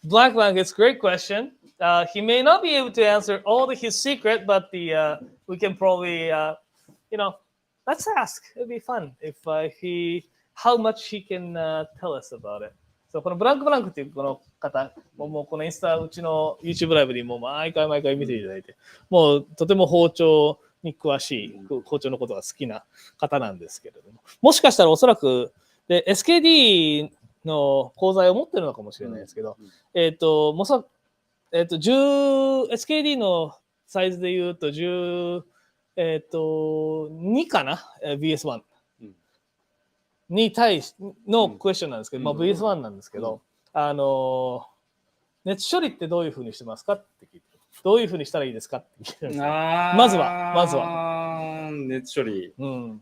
Black, it's a great question. He may not be able to answer all his secret, but we can probably, let's ask. It'd be fun if how much he can tell us about it. So このブランクっていうこの方もうこのインスタうちの YouTube ライブにも毎回見ていただいて、もうとても包丁に詳しい、包丁のことが好きな方なんですけれども、もしかしたらおそらくで SKD の講座を持ってるのかもしれないですけど、SKD のサイズで言うと2かな VS1 に対しのクエスチョンなんですけど、VS1 なんですけど、熱処理ってどういうふうにしてますかって聞いて、どういうふうにしたらいいですかって聞いてるんですよ。まずは熱処理。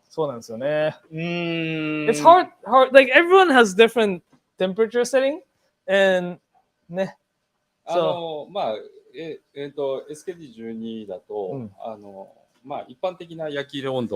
そうなんですよね。It's hard. Like everyone has different temperature setting, and ね。SKD12 だと、一般的な焼き入れ温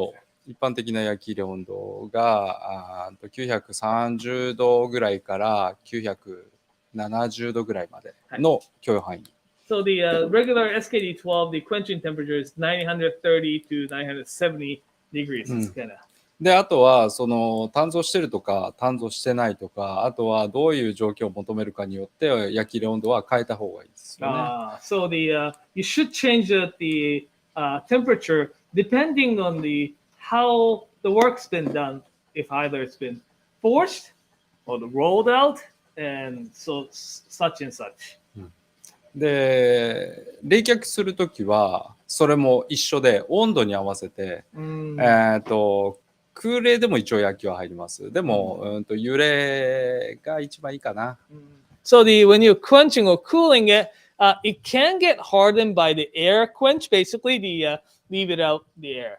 度が930度ぐらいから970度ぐらいまでの許容範囲。So the regular SKD12, the quenching temperature is 930 to 970 degrees. Kind of. で、あとはその鍛造してるとか鍛造してないとか、あとはどういう状況を求めるかによって焼き入れ温度は変えた方がいいですよね。So you should change the temperature depending on how the work's been done. If either it's been forged or rolled out, and so such and such. で、冷却するときはそれも一緒で温度に合わせて、空冷でも一応焼きは入ります。でも、揺れが一番いいかな。So when you're quenching or cooling it, it can get hardened by the air quench. Basically, leave it out the air,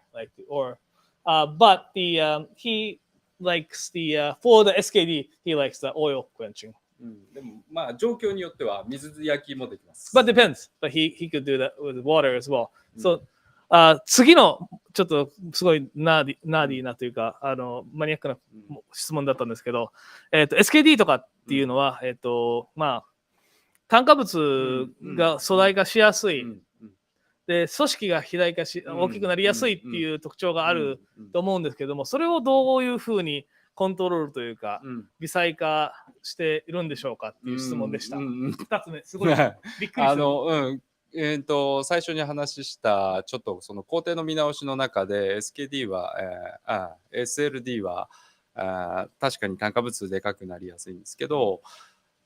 but he likes for the SKD, he likes the oil quenching. でも状況によっては水焼きもできます。But depends. But he could do that with water as well. So 次のちょっとすごいナーディーなというかマニアックな質問だったんですけど、SKD とかっていうのは炭化物が粗大化しやすい。で組織が肥大化し大きくなりやすいっていう特徴があると思うんですけども、それをどういうふうにコントロールというか、微細化しているんでしょうかっていう質問でした。2つ目、すごいびっくりする。最初に話したちょっとその工程の見直しの中で SKD は、SLD は確かに炭化物でかくなりやすいんですけど、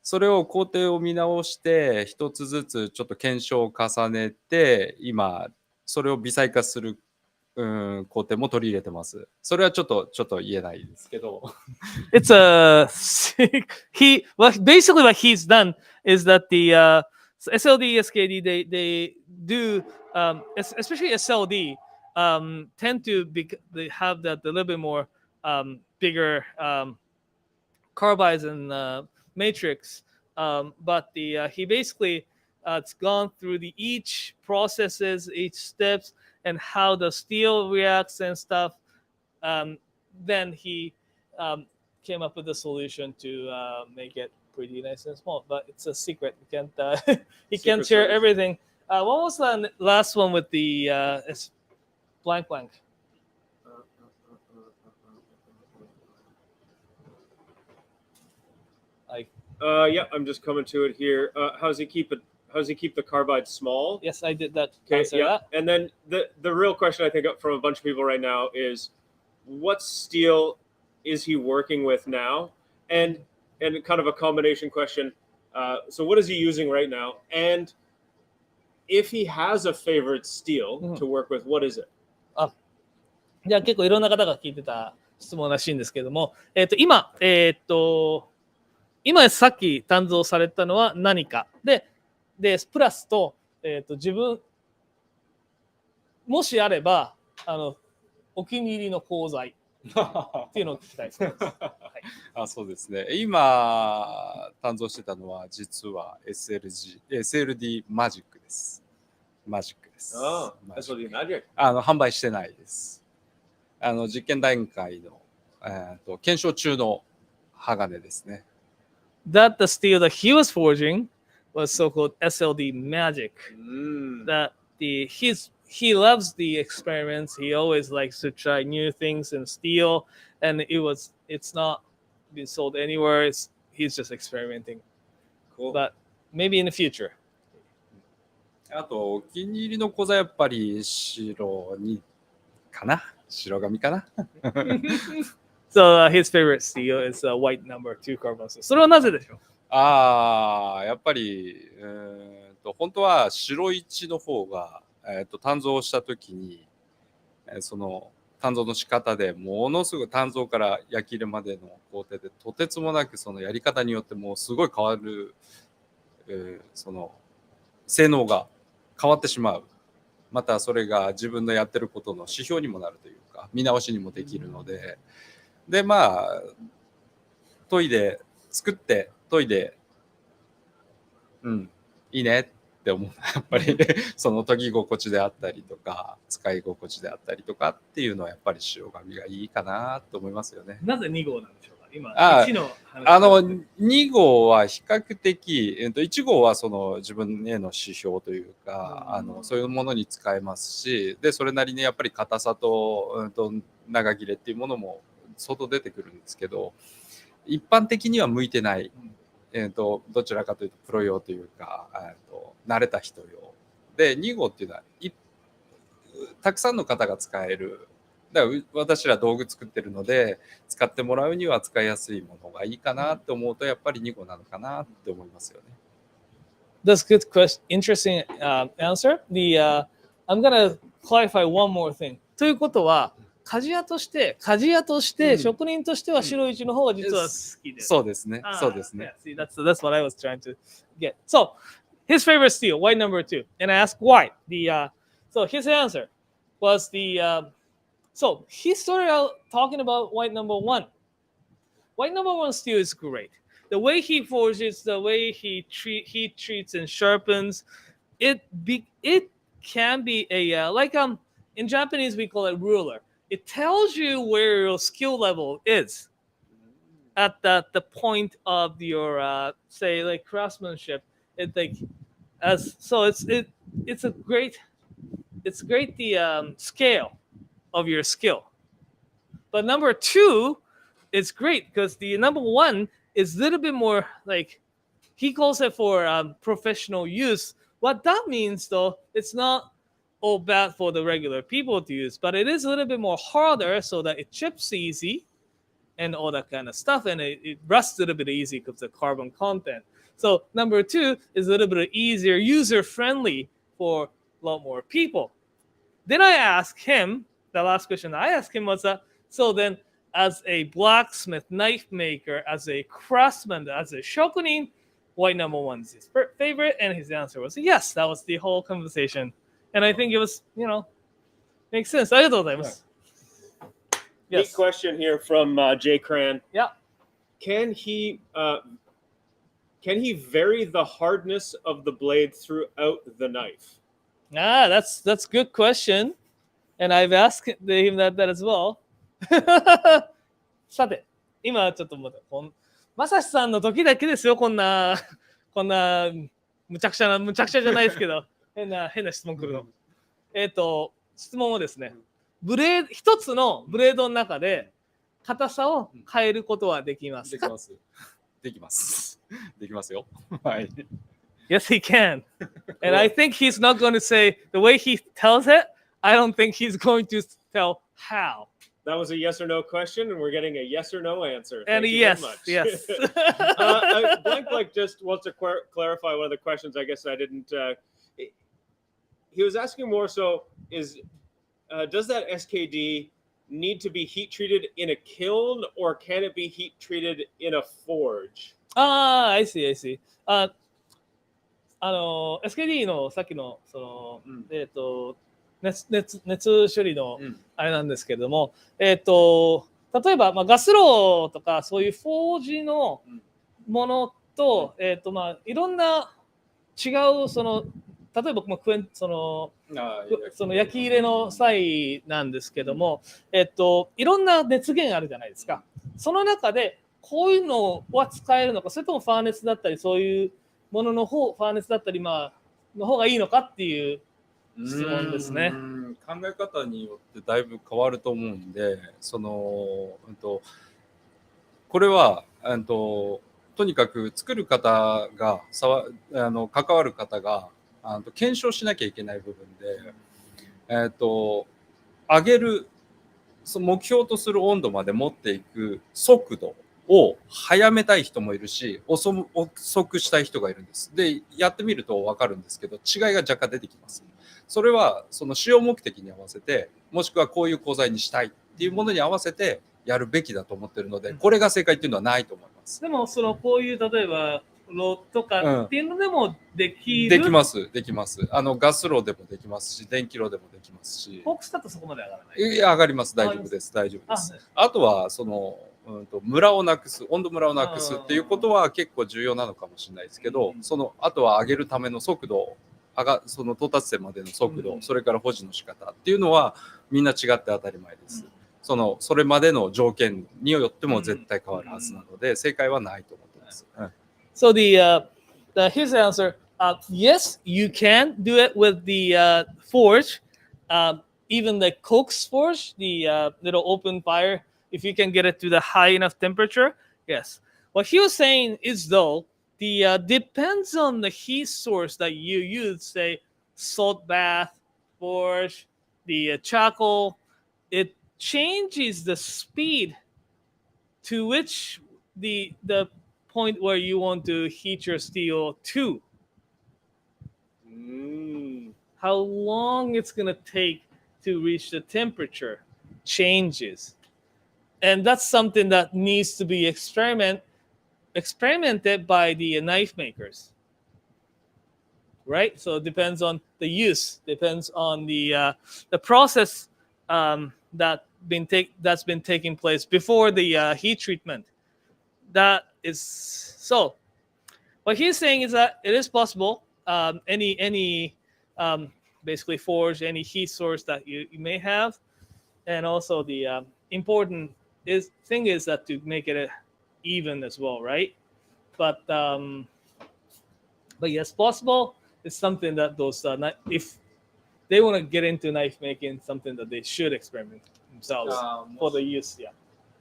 それを工程を見直して一つずつちょっと検証を重ねて今それを微細化する工程も取り入れてます。それはちょっと言えないですけど。It's basically what he's done is that the SLD, SKD, they do, especially SLD, tend to they have that a little bit more bigger carbides and matrix, but he basically it's gone through each processes, each steps, and how the steel reacts and stuff. Then he came up with a solution to make it pretty nice and small, but it's a secret. He can't he can't share everything. What was the last one with the blank? Yeah, I'm just coming to it here. How does he keep the carbide small? Yes, I did that. Okay, yeah. And then the real question I think from a bunch of people right now is, what steel is he working with now? And kind of a combination question. So what is he using right now? And if he has a favorite steel to work with, what is it? じゃあ結構いろんな方が聞いてた質問らしいんですけども、今さっき誕生されたのは何かで、プラスと、自分、もしあれば、お気に入りの講座っていうのを聞きたいです。はい、あ、そうですね。今、誕生してたのは、実は SLD マジックです。マジックです。SLD マジック。販売してないです。実験段階の、検証中の鋼ですね。That the steel that he was forging was so-called SLD magic. That he loves the experiments. He always likes to try new things in steel, and it's not been sold anywhere. He's just experimenting. Cool. But maybe in the future. あと、お気に入りの講座やっぱり白にかな、白紙かな。So his favorite steel is white number 2 carbon steel. それはなぜでしょう？やっぱり、本当は白一の方が、鍛造した時に、その鍛造の仕方でものすごい鍛造から焼き入れまでの工程でとてつもなくそのやり方によってもうすごい変わる、その性能が変わってしまう。またそれが自分のやってることの指標にもなるというか見直しにもできるので、でまあ研いで作って研いでいいねって思うやっぱりその研ぎ心地であったりとか使い心地であったりとかっていうのはやっぱり白紙がいいかなと思いますよね。なぜ2号なんでしょうか？今1の話2号は比較的、1号はその自分への指標というか、そういうものに使えますし、でそれなりにやっぱり硬さと、長切れっていうものも相当出てくるんですけど、一般的には向いてない、どちらかというとプロ用というか、慣れた人用で、2号っていうのはたくさんの方が使える。だから私ら道具作ってるので使ってもらうには使いやすいものがいいかなって思うとやっぱり2号なのかなって思いますよね。That's good question. Interesting answer. I'm gonna clarify one more thing. ということは鍛冶屋として、職人としては白一の方が実は好きです。そうですね。そうですね。See, that's what I was trying to get. So his favorite steel, white number 2, and I asked why. So his answer was So he started out talking about white number 1. White number 1 steel is great. The way he forges, the way he treats and sharpens, it can be in Japanese we call it ruler. It tells you where your skill level is at the point of your say like craftsmanship. It's great the scale of your skill. But number 2 is great because the number 1 is a little bit more like he calls it for professional use. What that means though, it's not all bad for the regular people to use, but it is a little bit more harder so that it chips easy and all that kind of stuff, and it rusts a little bit easy because of the carbon content. So number 2 is a little bit easier, user friendly for a lot more people. Then I asked him, the last question I asked him was so then as a blacksmith, knife maker, as a craftsman, as a shokunin, white number 1 is his favorite, and his answer was yes. That was the whole conversation, and I think it was, makes sense. ありがとうございます。Yes. Neat question here from Jay Cran. Yeah. Can he vary the hardness of the blade throughout the knife? That's a good question, and I've asked him that as well. さて、今ちょっとまさしさんの時だけですよ、こんなむちゃくちゃじゃないですけど変な質問来るの。質問はですね、一つのブレードの中で硬さを変えることはできますか？できますよ。はい。Yes, he can. And I think he's not going to say the way he tells it. I don't think he's going to tell how. That was a yes or no question, and we're getting a yes or no answer. And Thank you yes, very much. yes. Blank just wants to clarify one of the questions. I guess I didn't. He was asking more so: does that SKD need to be heat treated in a kiln, or can it be heat treated in a forge? I see, I see. SKD のさっきの熱処理のあれなんですけれども、例えば、ガス炉とかそういうフォージのものと、いろんな違う例えばその焼き入れの際なんですけども、いろんな熱源あるじゃないですか。その中でこういうのは使えるのか、それともファーネスだったりそういうもののファーネスだったりの方がいいのかっていう質問ですね。考え方によってだいぶ変わると思うんで、これはとにかく作る方が関わる方が検証しなきゃいけない部分で、上げるその目標とする温度まで持っていく速度を早めたい人もいるし、遅くしたい人がいるんです。で、やってみると分かるんですけど、違いが若干出てきます。それはその使用目的に合わせて、もしくはこういう鋼材にしたいっていうものに合わせてやるべきだと思っているので、これが正解っていうのはないと思います。でもこういう例えば炉とかっていうのでもできる、できます。ガス炉でもできますし、電気炉でもできますし。フォークスだとそこまで上がらない。いや、上がります。大丈夫です。あとはムラをなくす、温度ムラをなくすっていうことは結構重要なのかもしれないですけど、あとは上げるための速度、その到達点までの速度、それから保持の仕方っていうのはみんな違って当たり前です。それまでの条件によっても絶対変わるはずなので、正解はないと思ってます。So here's the answer. Yes, you can do it with the forge, even the Coke's forge, the little open fire. If you can get it to the high enough temperature, yes. What he was saying is though, the depends on the heat source that you use. Say salt bath, forge, the charcoal. It changes the speed to which the point where you want to heat your steel to. How long it's going to take to reach the temperature changes. And that's something that needs to be experimented by the knife makers. Right? So it depends on the use, depends on the process that's been taking place before the heat treatment. That is so. What he's saying is that it is possible. Any basically forge any heat source that you may have, and also the important thing is that to make it even as well, right? But yes, possible. It's something that those if they want to get into knife making, something that they should experiment themselves for the use. Yeah.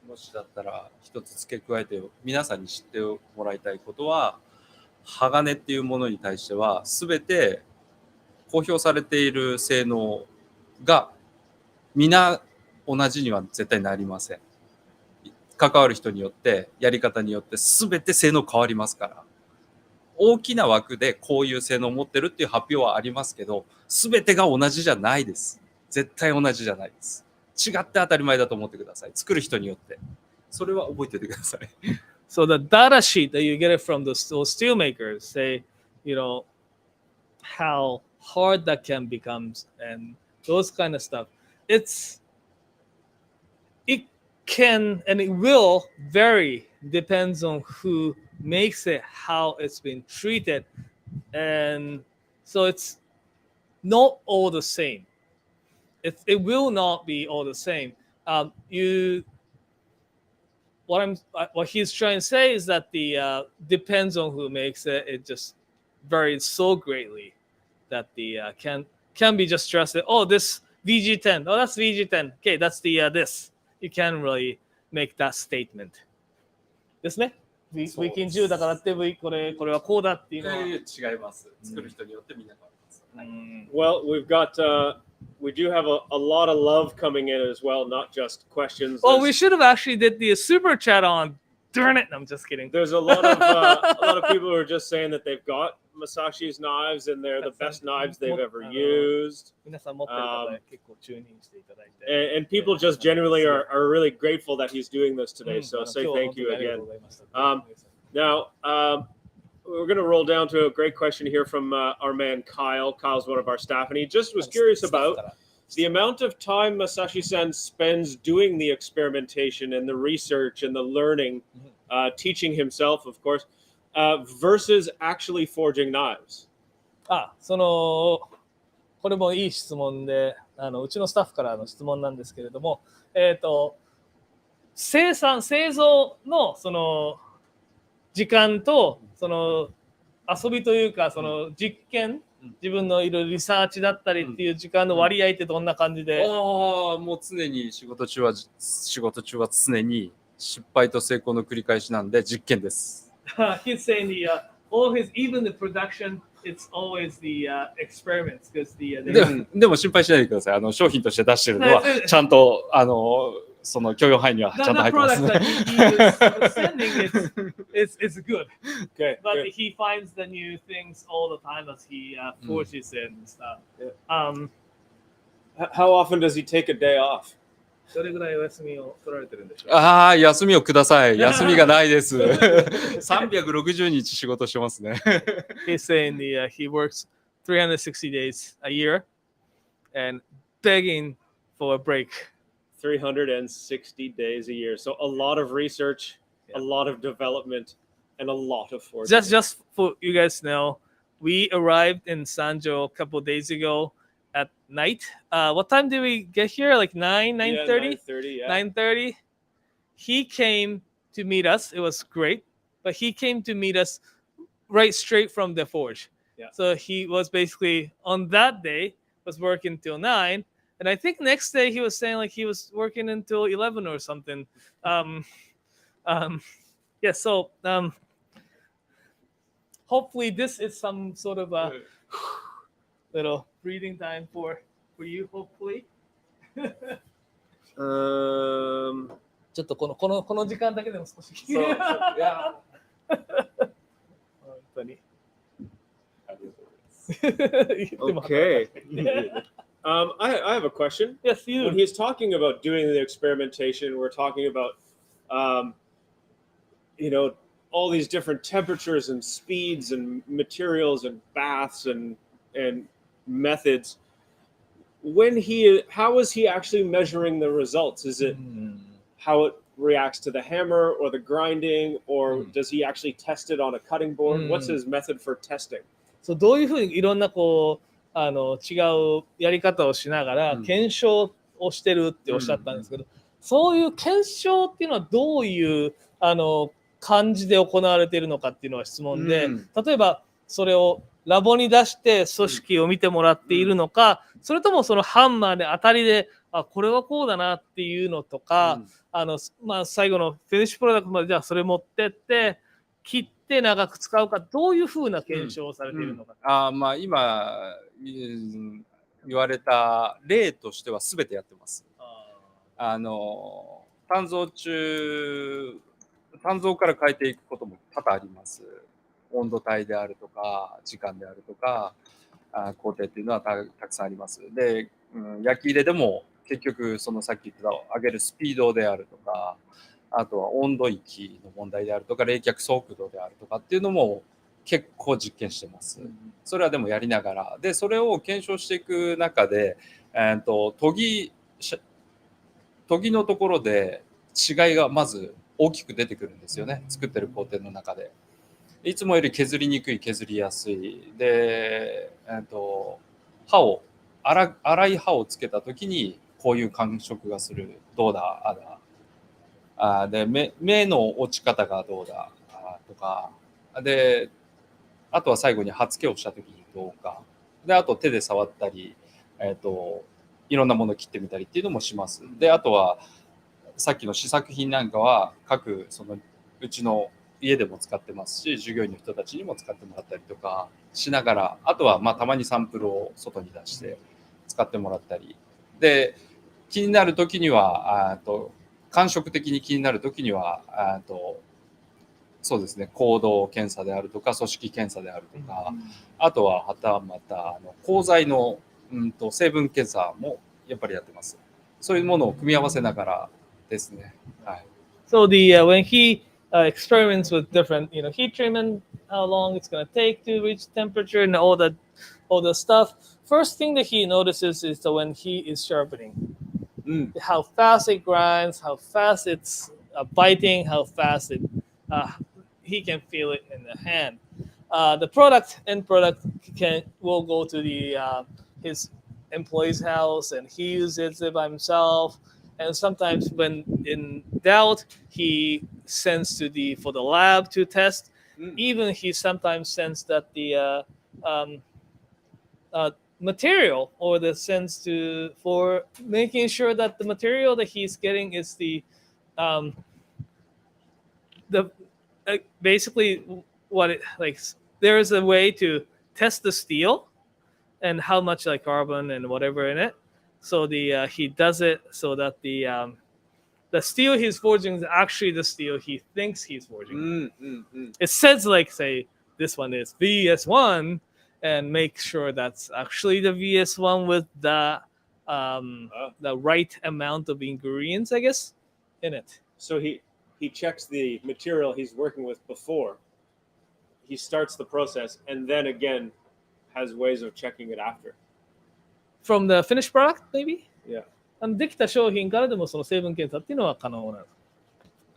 もしだったら一つ付け加えて皆さんに知ってもらいたいことは、鋼っていうものに対しては全て公表されている性能が皆同じには絶対なりません。関わる人によってやり方によって全て性能変わりますから、大きな枠でこういう性能を持ってるっていう発表はありますけど、全てが同じじゃないです。絶対同じじゃないです。違って当たり前だと思ってください。作る人によって。それは覚えておいてください。So the data sheet that you get it from those steel makers say, how hard that can become and those kind of stuff. It can and it will vary, depends on who makes it, how it's been treated, and so it's not all the same. It will not be all the same. What he's trying to say is that the depends on who makes it. It just varies so greatly that the can be just trusted. Oh, this VG10. Oh, that's VG10. Okay, that's the this. You can't really make that statement. ですね。V10 だからって これはこうだっていうのは。違います。作る人によってみんな変わります。Well, we do have a lot of love coming in as well, not just questions. Oh, we should have actually did the super chat on. Darn it! I'm just kidding. There's a lot of people who are just saying that they've got Masashi's knives, and they're the best knives they've ever も used. 皆さん持ってる方は結構注認していただいて。 And people just generally are really grateful that he's doing this today. うん So あの say 今日は thank 本当に you ありがと again. うございました。 Now, we're going to roll down to a great question here from our man Kyle. Kyle's one of our staff, and he just was curious about the amount of time Masashi-san spends doing the experimentation and the research and the learning, teaching himself, of course, versus actually forging knives. これもいい質問で、うちのスタッフからの質問なんですけれども、製造のその時間とその遊びというかその実験、自分のいろいろリサーチだったりっていう時間の割合ってどんな感じで？もう常に仕事中は常に失敗と成功の繰り返しなんで実験です。He's saying all his even the production it's always the experiments because the でも心配しないでください。商品として出してるのはちゃんとその許容範囲にはちゃんと入ってます。The product that he is sending is good. Okay. But good. he finds the new things all the time as he forges it and stuff. How often does he take a day off? どれぐらいお休みを取られてるんでしょう？休みをください。休みがないです。360日仕事してますね。He's saying he works 360 days a year and begging for a break. 360 days a year. So a lot of research, a lot of development, and a lot of forging. Just for you guys to know, we arrived in Sanjo a couple of days ago at night. What time did we get here? Like 9:30? 9:30, yeah. 9:30. He came to meet us. It was great. But he came to meet us right straight from the forge. Yeah. So he was basically on that day was working till 9. And I think next day he was saying like he was working until 11 or something. Yeah, so hopefully this is some sort of a little breathing time for you, hopefully. ちょっとこの時間だけでも少し。そういや本当に。Okay. I have a question. Yes, you. When he's talking about doing the experimentation, we're talking about, all these different temperatures and speeds and materials and baths and methods. How is he actually measuring the results? Is it how it reacts to the hammer or the grinding, or does he actually test it on a cutting board? What's his method for testing? そうどういうふうにいろんな違うやり方をしながら検証をしてるっておっしゃったんですけど、そういう検証っていうのはどういう感じで行われているのかっていうのは質問で、例えばそれをラボに出して組織を見てもらっているのか、それともそのハンマーで当たりでこれはこうだなっていうのとか、最後のフィニッシュプロダクトまでじゃあそれ持ってって切って長く使うか、どういうふうな検証をされているのか。今言われた例としては全てやってます。鍛造から変えていくことも多々あります。温度帯であるとか時間であるとか工程っていうのは たくさんあります。で、焼き入れでも結局そのさっき言った上げるスピードであるとか、あとは温度域の問題であるとか冷却速度であるとかっていうのも結構実験してます。それはでもやりながらで、それを検証していく中で、研ぎのところで違いがまず大きく出てくるんですよね。作ってる工程の中で。いつもより削りにくい、削りやすい。で、粗い刃をつけたときにこういう感触がする。どうだ、で、目の落ち方がどうだとか。で、あとは最後に刃付けをしたときにどうか。で、あと手で触ったり、いろんなものを切ってみたりっていうのもします。で、あとはさっきの試作品なんかはうちの家でも使ってますし、従業員の人たちにも使ってもらったりとかしながら、あとはたまにサンプルを外に出して使ってもらったりで、気になる時には感触的に気になる時にはそうですね、行動検査であるとか、組織検査であるとか、あとははたまた鋼材の、成分検査もやっぱりやってます。そういうものを組み合わせながらですね。はい。So when he experiments with different heat treatment, how long it's gonna take to reach temperature and all the stuff. First thing that he notices is that when he is sharpening, how fast it grinds, how fast it's biting, how fast he can feel it in the hand. The end product will go to his employee's house, and he uses it by himself. And sometimes, when in doubt, he sends for the lab to test. Even he sometimes sends that the material or the sense for making sure that the material that he's getting is the basically what it like. There is a way to test the steel and how much like carbon and whatever in it. So he does it so that the steel he's forging is actually the steel he thinks he's forging. It says like, say, this one is VS1, and make sure that's actually the VS1 with the right amount of ingredients, I guess, in it. So he checks the material he's working with before he starts the process, and then again has ways of checking it after. From the finished product, maybe? Yeah. できた商品からでもその成分検査っていうのは可能なの。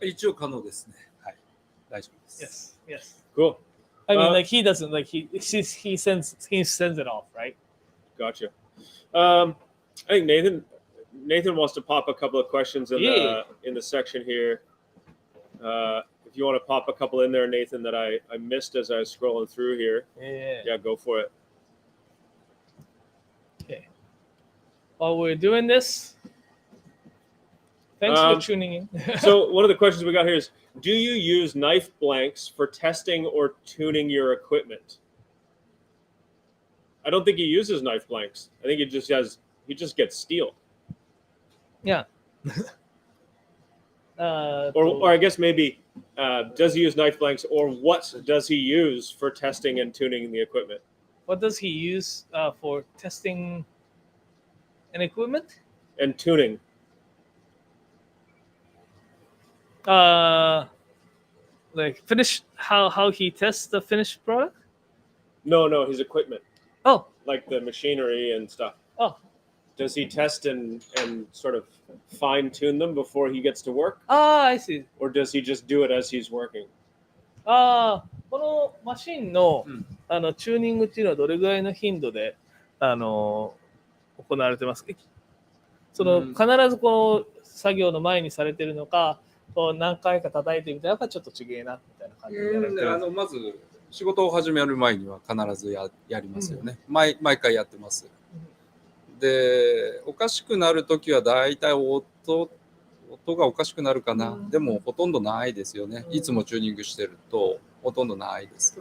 一応可能ですね。はい。大丈夫です。Yes. Yes. Cool. I mean, like he doesn't like he sends it off, right? Gotcha. I think Nathan wants to pop a couple of questions in the section here. If you want to pop a couple in there, Nathan, that I missed as I was scrolling through here. Yeah, go for it. Okay. While we're doing this, thanks for tuning in. So one of the questions we got here is, do you use knife blanks for testing or tuning your equipment? I don't think he uses knife blanks. I think he just gets steel. Yeah. Or I guess maybe, does he use knife blanks, or what does he use for testing and tuning the equipment? What does he use for testing an equipment? And tuning. Like how he tests the finished product? No, his equipment. Oh. Like the machinery and stuff. Oh. Does he test and sort of fine tune them before he gets to work? I see. Or does he just do it as he's working? このマシンの、チューニングっていうのはどれぐらいの頻度で行われてますか？その必ずこの作業の前にされてるのか、こう何回か叩いてみたらやっぱちょっと違えなみたいな感じでやられてる。まず仕事を始める前には必ずやりますよね。毎回やってます。で、おかしくなるときはだいたい音がおかしくなるかな。でもほとんどないですよね。いつもチューニングしてるとほとんどないです。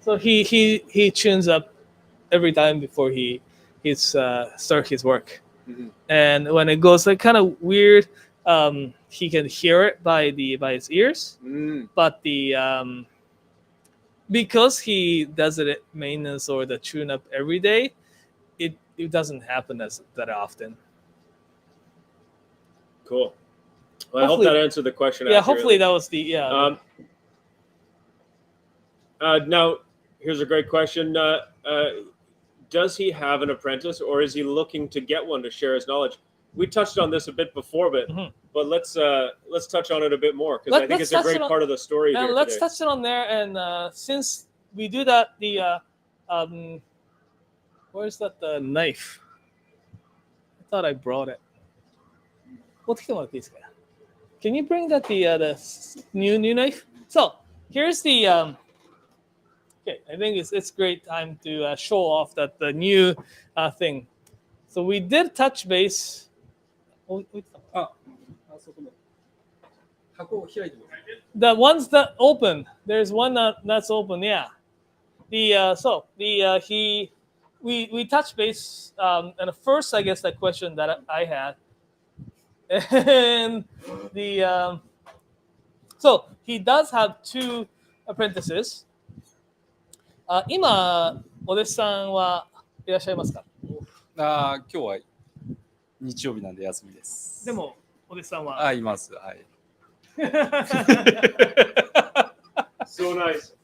So he tunes up every time before he start his work. And when it goes like kind of weird, he can hear it by his ears. But because he does it at maintenance or the tune up every day, it doesn't happen that often. Cool. Well, I hope that answered the question. Yeah, hopefully that was the Now, here's a great question. Does he have an apprentice, or is he looking to get one to share his knowledge? We touched on this a bit before, but let's touch on it a bit more, because I think it's a great part of the story here let's today. touch it on there, and since we do that, where's the knife? I thought I brought it. Can you bring that the new knife? So here's the okay. I think it's great time to show off that the new thing. So we did touch base. The ones that open. There's one that's open. Yeah. We touched base, and the first, I guess, that question that I had, and so he does have two Apprentices. 今、お弟子さんはいらっしゃいますか？今日は日曜日なんで休みです。でも、お弟子さんは。います。はい。So nice.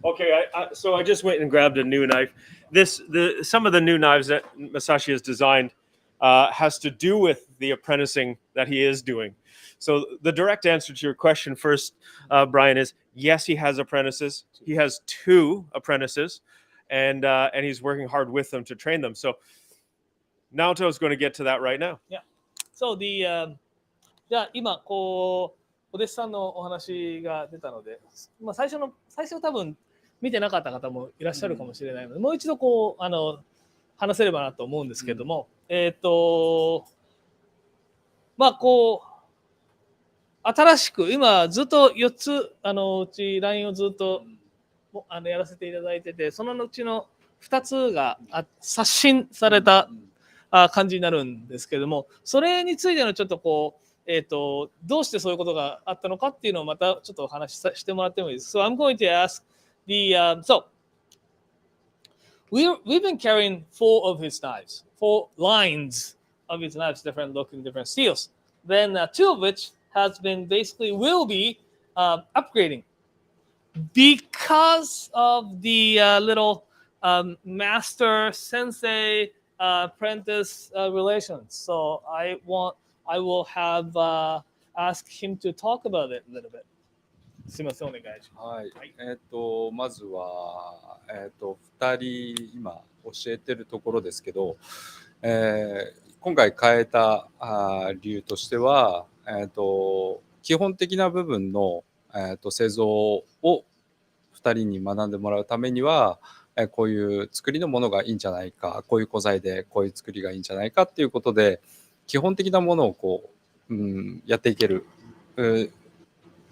Okay, so I just went and grabbed a new knife. Some of the new knives that Masashi has designed has to do with the apprenticing that he is doing. So the direct answer to your question first, Brian, is yes, he has apprentices. He has 2 apprentices, and he's working hard with them to train them. So Naoto is going to get to that right now. So the じゃあ今こうお弟子さんのお話が出たので、最初多分見てなかった方もいらっしゃるかもしれないので、もう一度こう話せればなと思うんですけども、こう新しく今ずっと4つうち LINE をずっとやらせていただいてて、そのうちの2つが刷新された感じになるんですけども、それについてのちょっとこうどうしてそういうことがあったのかっていうのをまたちょっとお話ししてもらってもいいですか？ So I'm going to ask so we've been carrying 4 of his knives, 4 lines of his knives, different looking, different steels. Then 2 of which has been will be upgrading because of the little master sensei apprentice relations. So I will have ask him to talk about it a little bit. すみません、お願いします。はい。まずは、2人今教えてるところですけど、今回変えた理由としては、基本的な部分の、製造を2人に学んでもらうためには、こういう作りのものがいいんじゃないか、こういう古材でこういう作りがいいんじゃないかっていうことで、基本的なものをこう、やっていける。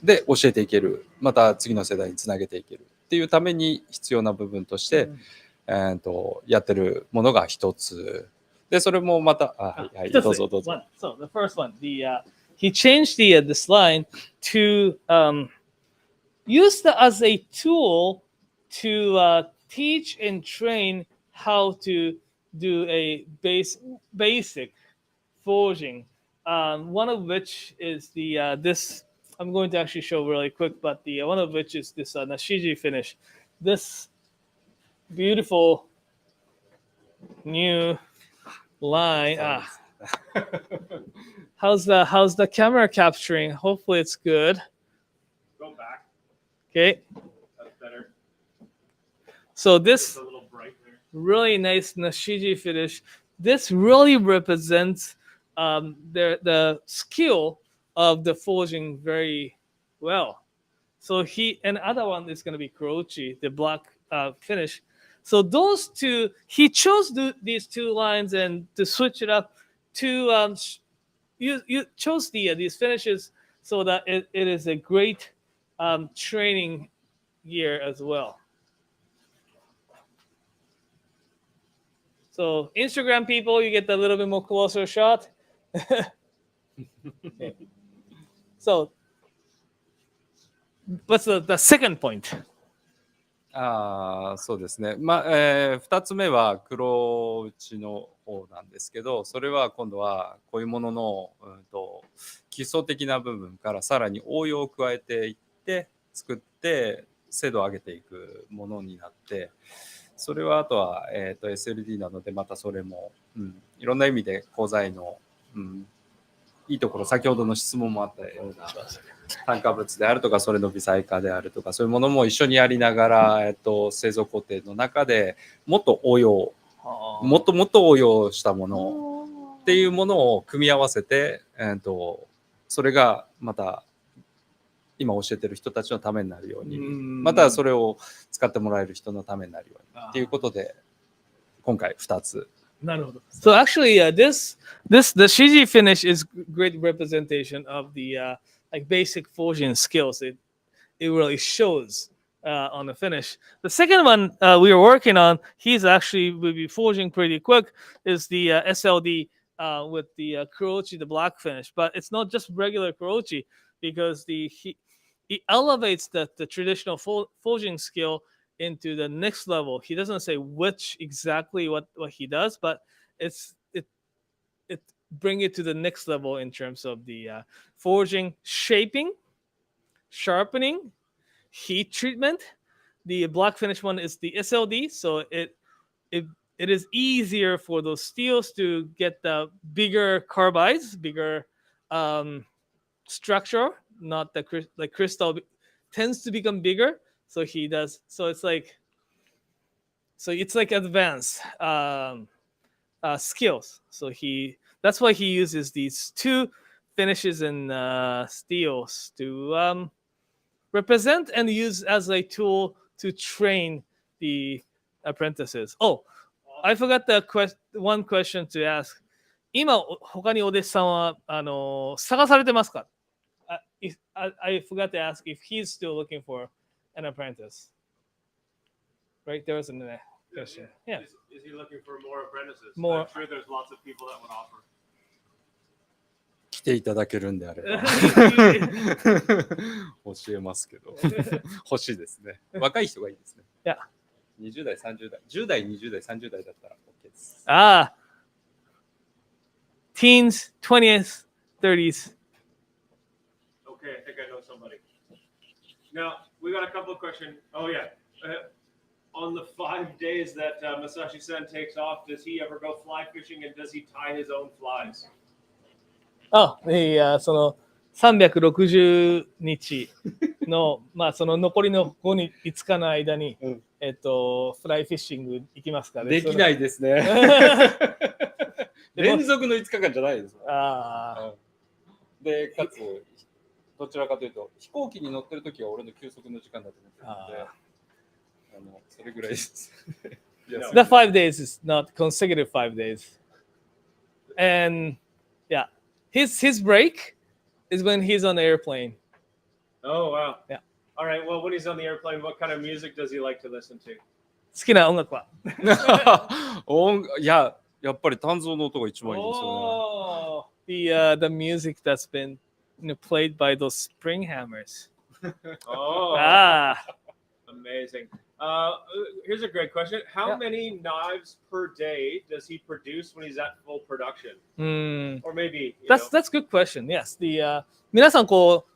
で教えていける、また次の世代につなげていけるっていうために必要な部分として、やってるものが一つで、それもまたどうぞどうぞ。So the first one, he changed this line to use that as a tool to teach and train how to do a basic forging. One of which is this. I'm going to actually show really quick, but one of which is this Nashiji finish. This beautiful new line. How's the camera capturing? Hopefully it's good. Go back. Okay. That's better. So this It's a little bright there. really nice Nashiji finish. This really represents the skill of the forging very well. So and other one is going to be Kurochi, the black finish. So those 2, he chose these 2 lines and to switch it up to you chose these finishes so that it is a great training year as well. So Instagram people, you get a little bit more closer shot. Okay. So, what's the second point? そうですね。2つ目は黒内の方なんですけど、それは今度はこういうものの、基礎的な部分からさらに応用を加えていって作って精度を上げていくものになって、それはあとは、SLD なのでまたそれも、いろんな意味で鋼材の、いいところ、先ほどの質問もあったような炭化物であるとか、それの微細化であるとか、そういうものも一緒にやりながら、製造工程の中でもっと応用、もっと応用したものっていうものを組み合わせて、それがまた今教えてる人たちのためになるように、またそれを使ってもらえる人のためになるようにっていうことで、今回2つ。So actually, the Shiji finish is great representation of the like basic forging skills. It really shows on the finish. The second one we are working on, will be forging pretty quick, is the SLD with the Kurochi, the black finish. But it's not just regular Kurochi. because he elevates the traditional forging skill into the next level. He doesn't say which exactly what he does, but it bring it to the next level in terms of the forging, shaping, sharpening, heat treatment. The black finish one is the SLD, so it is easier for those steels to get the bigger carbides, bigger structure. Not the like crystal tends to become bigger, so he does. So it's like advanced skills. So that's why he uses these two finishes and steels to represent and use as a tool to train the apprentices. Oh, I forgot one question to ask. 今他にお弟子さんは探されてますか? I forgot to ask if he's still looking for an apprentice. Right, there was a question. Yeah. Is he looking for more apprentices? More. I'm sure there's lots of people that would offer. 来ていただけるんであれば教えますけど欲しいですね。若い人がいいですね。いや。20代、30代、10代、20代、30代だったら OK です。Teens, 20s, 30s. Okay, I think I know somebody. Now, we got a couple of questions. Oh, yeah. On the 5 days that Masashi-san takes off, does he ever go fly fishing and does he tie his own flies? その360日のまあその残りの5日の間に、フライフィッシング行きますかね。できないですね。連続の5日間じゃないです。で、かつどちらかというと飛行機に乗ってる時は俺の休息の時間だと思ってるので、それぐらいです。The 5 days is not consecutive 5 days, and yeah. His break is when he's on the airplane. Oh, wow. Yeah. All right. Well, when he's on the airplane, what kind of music does he like to listen to? 好きな音楽はいや、やっぱり単造の音が一番いいですよね。The music that's been played by those spring hammers. Oh. Amazing. Here's a great question. How many knives per day does he produce when he's at full production? Or maybe that's a good question. Yes. 皆さんこう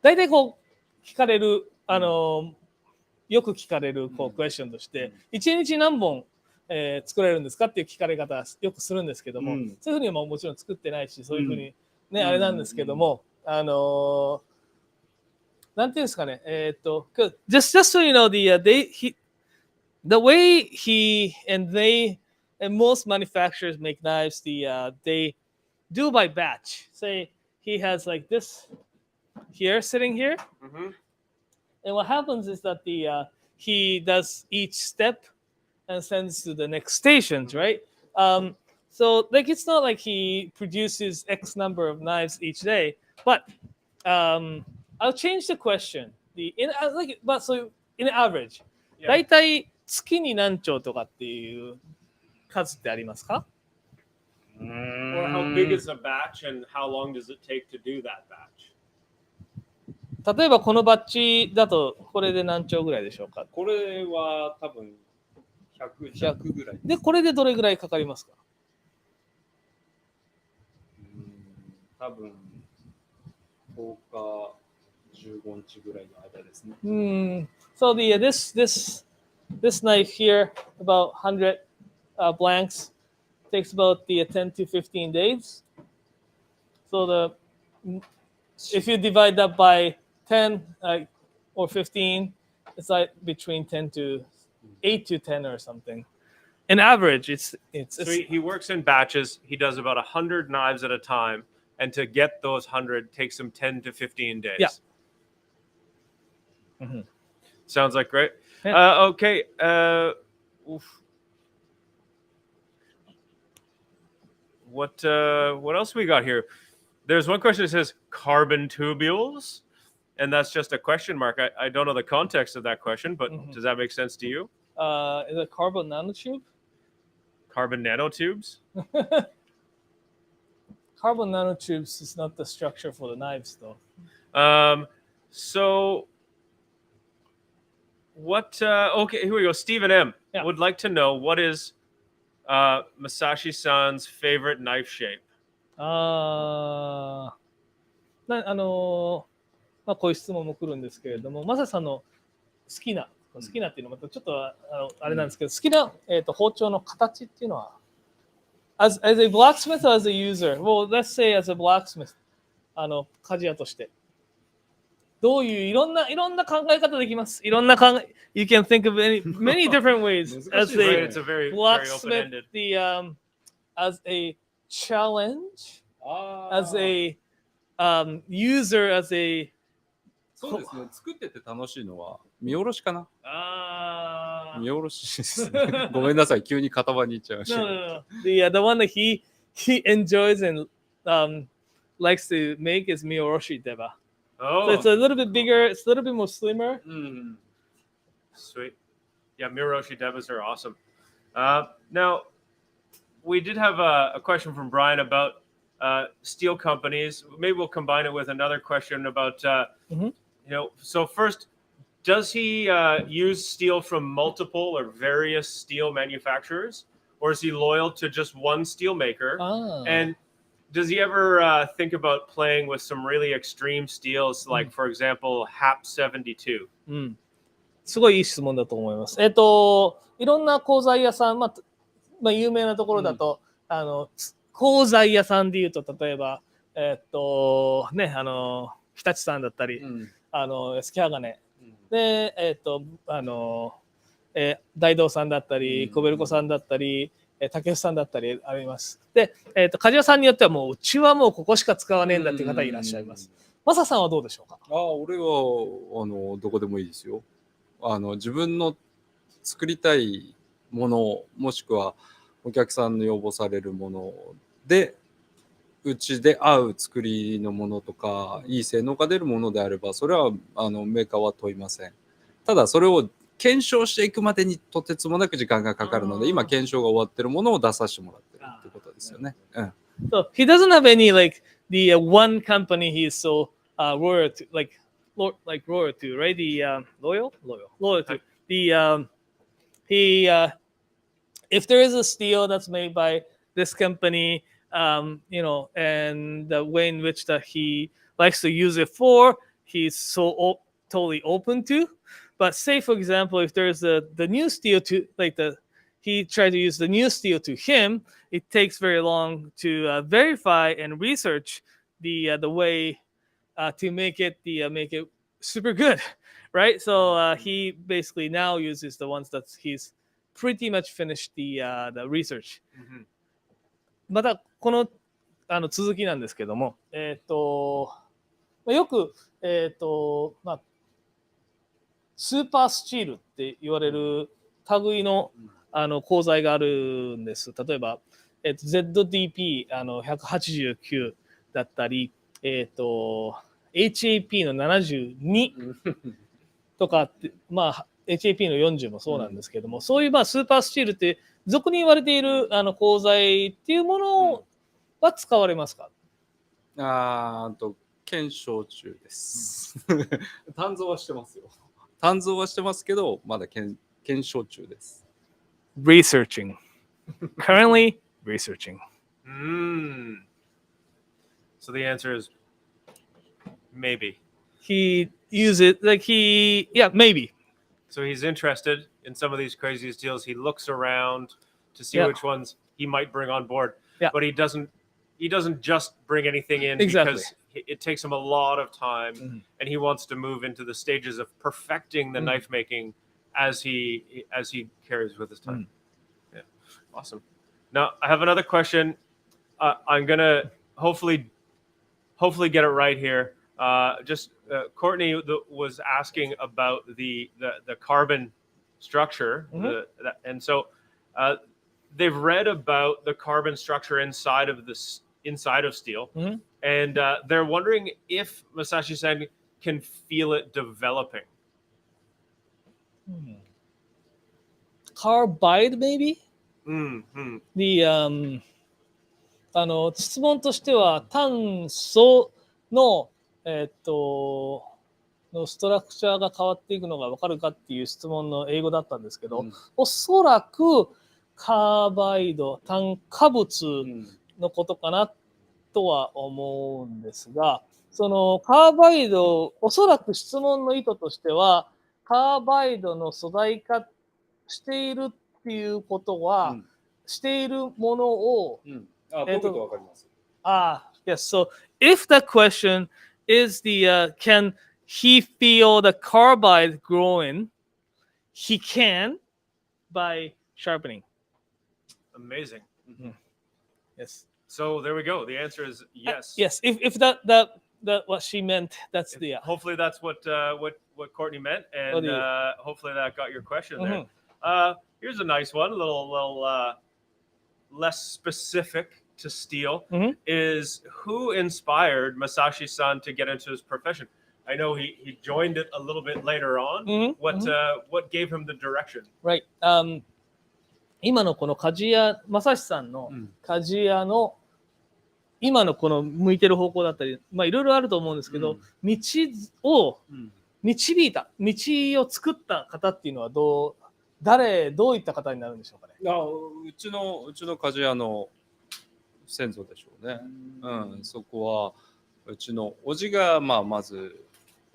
大体こう聞かれるよく聞かれるこうクエスチョンとして1日何本作れるんですかっていう聞かれ方よくするんですけども、そういうふうにももちろん作ってないし、そういうふうにねあれなんですけども、なんていうんですかね、just so you know, the way he and most manufacturers make knives, they do by batch. Say he has like this here, sitting here, and what happens is that he does each step and sends to the next stations, right? So like it's not like he produces X number of knives each day, but I'll change the question. In average, だいたい月に何丁とかっていう数ってありますか? Or how big is a batch and how long does it take to do that batch? 例えばこのバッチだとこれで何丁ぐらいでしょうか? これは多分100ぐらい。で、これでどれぐらいかかりますか? 多分10日15日ぐらいの間ですね。So this knife here, about 100 blanks, takes about 10 to 15 days. So if you divide that by 10 or 15, it's like between 8 to 10 or something. In average, it's so he works in batches. He does about 100 knives at a time, and to get those 100 takes him 10 to 15 days. Yeah. Sounds like great. Yeah. Okay. What else we got here? There's one question that says carbon tubules, and that's just a question mark. I don't know the context of that question, but does that make sense to you? Is it carbon nanotube? Carbon nanotubes? Carbon nanotubes is not the structure for the knives, though. So what? Okay, here we go. Stephen M. Yeah. would like to know what is Masashi-san's favorite knife shape. あまあ、こういう質問も来るんですけれども、マサさんの好きなっていうのはまたちょっとあれなんですけど、好きな、包丁の形っていうのは、as a blacksmith or as a user? Well, let's say as a blacksmith, 鍛冶屋として。どういういろんな考え方できます。いろんなYou can think of many different ways as Right, a it's a very blacksmith, open-ended. As a challenge, as a user, as a そうですね。作ってて楽しいのは見下ろしかな。見下ろしですね。ごめんなさい。急に型番に行っちゃいました。No. The one that he enjoys and likes to make is Miyoroshi Deba. Oh, So it's a little bit bigger. It's a little bit more slimmer. Sweet. Yeah, Miroshi Devas are awesome. Now, we did have a question from Brian about steel companies. Maybe we'll combine it with another question about, so first, does he use steel from multiple or various steel manufacturers? Or is he loyal to just one steel maker? And does he ever think about playing with some really extreme steels, like, for example, HAP 72? すごいいい質問だと思います。いろんな鋼材屋さん、まあ、有名なところだと、鋼材屋さんでいうと、例えば、日立さんだったり、スキャガネ、で、大道さんだったり、コベルコさんだったり、竹内さんだったりあります。で、鍛冶屋さんによってはもううちはもうここしか使わねえんだっていう方いらっしゃいます。マサさんはどうでしょうか？俺はどこでもいいですよ。自分の作りたいもの、もしくはお客さんの要望されるもので、うちで合う作りのものとか、いい性能が出るものであれば、それはメーカーは問いません。ただそれを検証していくまでにとてつもなく時間がかかるので、今検証が終わってるものを出させてもらってるってことですよね。So he doesn't have any like the one company he is so loyal to, like loyal to, right? The loyal to the he if there is a steel that's made by this company, and the way in which that he likes to use it for, he's so totally open to. But say, for example, if there's the new steel to he tried to use the new steel to him, it takes very long to verify and research the way to make it super good, right? So he basically now uses the ones that he's pretty much finished the research. またこの続きなんですけども、よくスーパースチールって言われる類の鋼材があるんです。例えば、ZDP189 だったり、HAP の72とかって、HAP の40もそうなんですけども、そういうスーパースチールって俗に言われている鋼材っていうものは使われますか？検証中です。鍛造はしてますよ。鍛造はしてますけど、まだ検証中です。Researching. Currently researching. So the answer is maybe. He use it maybe. So he's interested in some of these crazy steels. He looks around to see which ones he might bring on board. But he doesn't just bring anything in because it takes him a lot of time, and he wants to move into the stages of perfecting the knife making as he carries with his time. Yeah, awesome. Now I have another question. I'm gonna hopefully get it right here. Courtney was asking about the carbon structure, and so they've read about the carbon structure inside of steel, and they're wondering if Masashi-san can feel it developing. Carbide, maybe? The 質問としては炭素の、のストラクチャーが変わっていくのが分かるかっていう質問の英語だったんですけど、うんおそらくカーバイド、炭化物のことかなとは思うんですが、そのカーバイド、おそらく質問の意図としては、カーバイドの素材化しているっていうことは、しているものを、どういうことわかります？yes. So if the question is can he feel the carbide growing? He can by sharpening. Amazing. Yes. So there we go. The answer is yes. Yes. If that what she meant, that's the Hopefully that's what Courtney meant, and hopefully that got your question there. Here's a nice one, a little less specific to steel. Is who inspired Masashi-san to get into his profession? I know he joined it a little bit later on. What gave him the direction? Right. 今のこの鍛冶屋、正志さんの鍛冶屋の今のこの向いてる方向だったり、まあいろいろあると思うんですけど、道を導いた、道を作った方っていうのはどういった方になるんでしょうかね。うちの鍛冶屋の先祖でしょうね。そこはうちの叔父がまず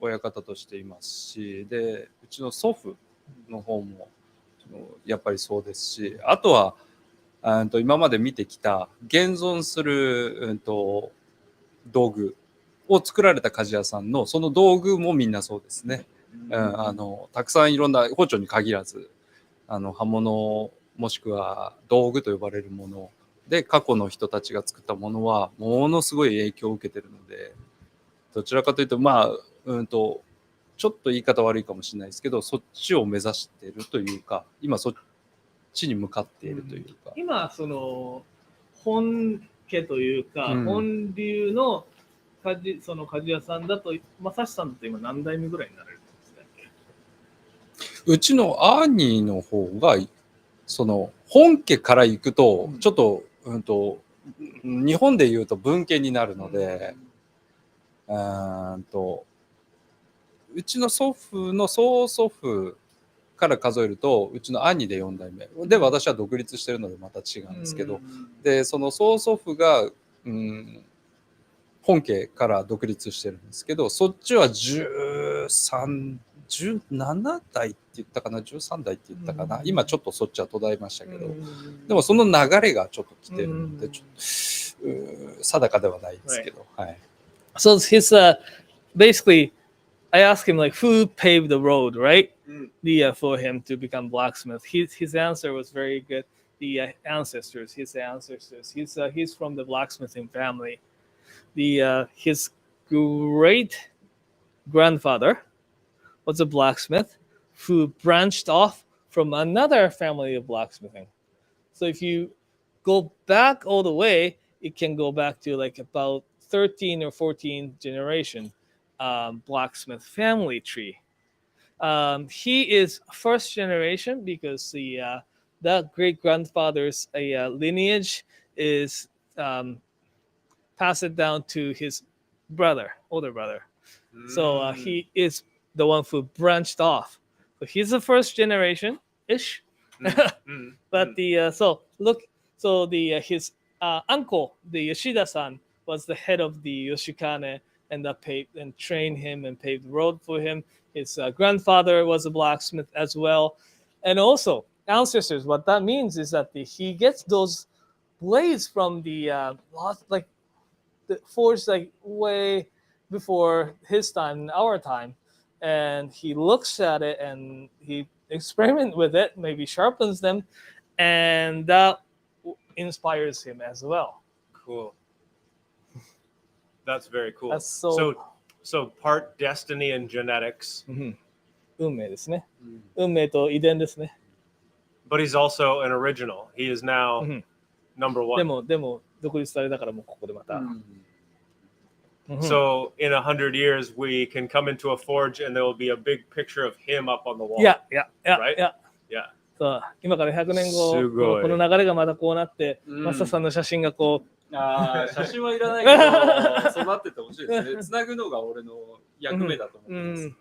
親方としていますし、でうちの祖父の方もやっぱりそうですし、あとは今まで見てきた現存する、道具を作られた鍛冶屋さんのその道具もみんなそうですね。たくさんいろんな包丁に限らず刃物もしくは道具と呼ばれるもので過去の人たちが作ったものはものすごい影響を受けてるので、どちらかというとちょっと言い方悪いかもしれないですけど、そっちを目指しているというか、今そっちに向かっているというか、今その本家というか、本流のその鍛冶屋さんだと、正志さんだと今何代目ぐらいになられるんですか？うちの兄の方がその本家から行くとちょっと、日本でいうと文家になるので、うちの祖父の曽祖父から数えるとうちの兄で4代目で、私は独立してるのでまた違うんですけど、でその曽祖父が、本家から独立してるんですけど、そっちは17代って言ったかな、13代って言ったかな、今ちょっとそっちは途絶えましたけど、でもその流れがちょっと来てるので、ちょっと定かではないですけど、はい。So his basically I asked him like who paved the road, right? For him to become blacksmith. His answer was very good. The ancestors, his ancestors. He's from the blacksmithing family. His great grandfather was a blacksmith who branched off from another family of blacksmithing. So if you go back all the way, it can go back to like about 13 or 14 generation blacksmith family tree. He is first generation because that great grandfather's lineage is passed down to his older brother. So he is the one who branched off. So he's the first generation ish. But his uncle, the Yoshida-san, was the head of the Yoshikane and trained him and paved the road for him. His grandfather was a blacksmith as well. And also, ancestors, what that means is that he gets those blades from the forged like way before his time, our time. And he looks at it and he experiments with it, maybe sharpens them, and that inspires him as well. Cool. That's very cool. That's so part destiny and genetics. 運命ですね。運命と遺伝ですね。But he's also an original. He is now number one. でも独立されたからもうここでまた。So in 100 years, we can come into a forge and there will be a big picture of him up on the wall. Yeah. Right? Yeah. そう今から100年後この流れがまたこうなって、マスターさんの写真がこうああ、写真はいらないけど、育っててほしいですね。つなぐのが俺の役目だと思ってます。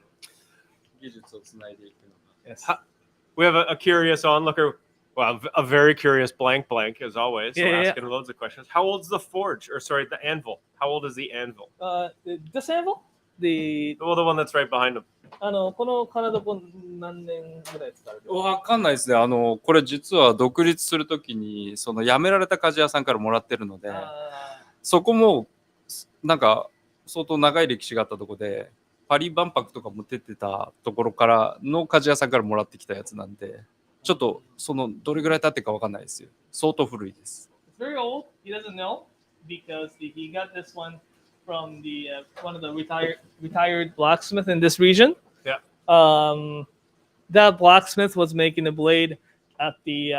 技術をつないでいくのが。Yes. We have a curious onlooker. Well, a very curious blank as always. So Yeah, asking loads of questions. How old's the forge? Or sorry, the anvil. How old is the anvil? This anvil? The Well, the one that's right behind him. この体こ何年ぐらい使われてる？わかんないですね。これ実は独立するときに、その辞められた鍛冶屋さんからもらってるので、そこもなんか相当長い歴史があったところで、パリ万博とかも出てたところからの鍛冶屋さんからもらってきたやつなんで、ちょっとそのどれぐらい経ってるかわかんないですよ。相当古いです。It's very old. He doesn't know because he got this one from the one of the retired blacksmith in this region. Yeah. That blacksmith was making a blade at the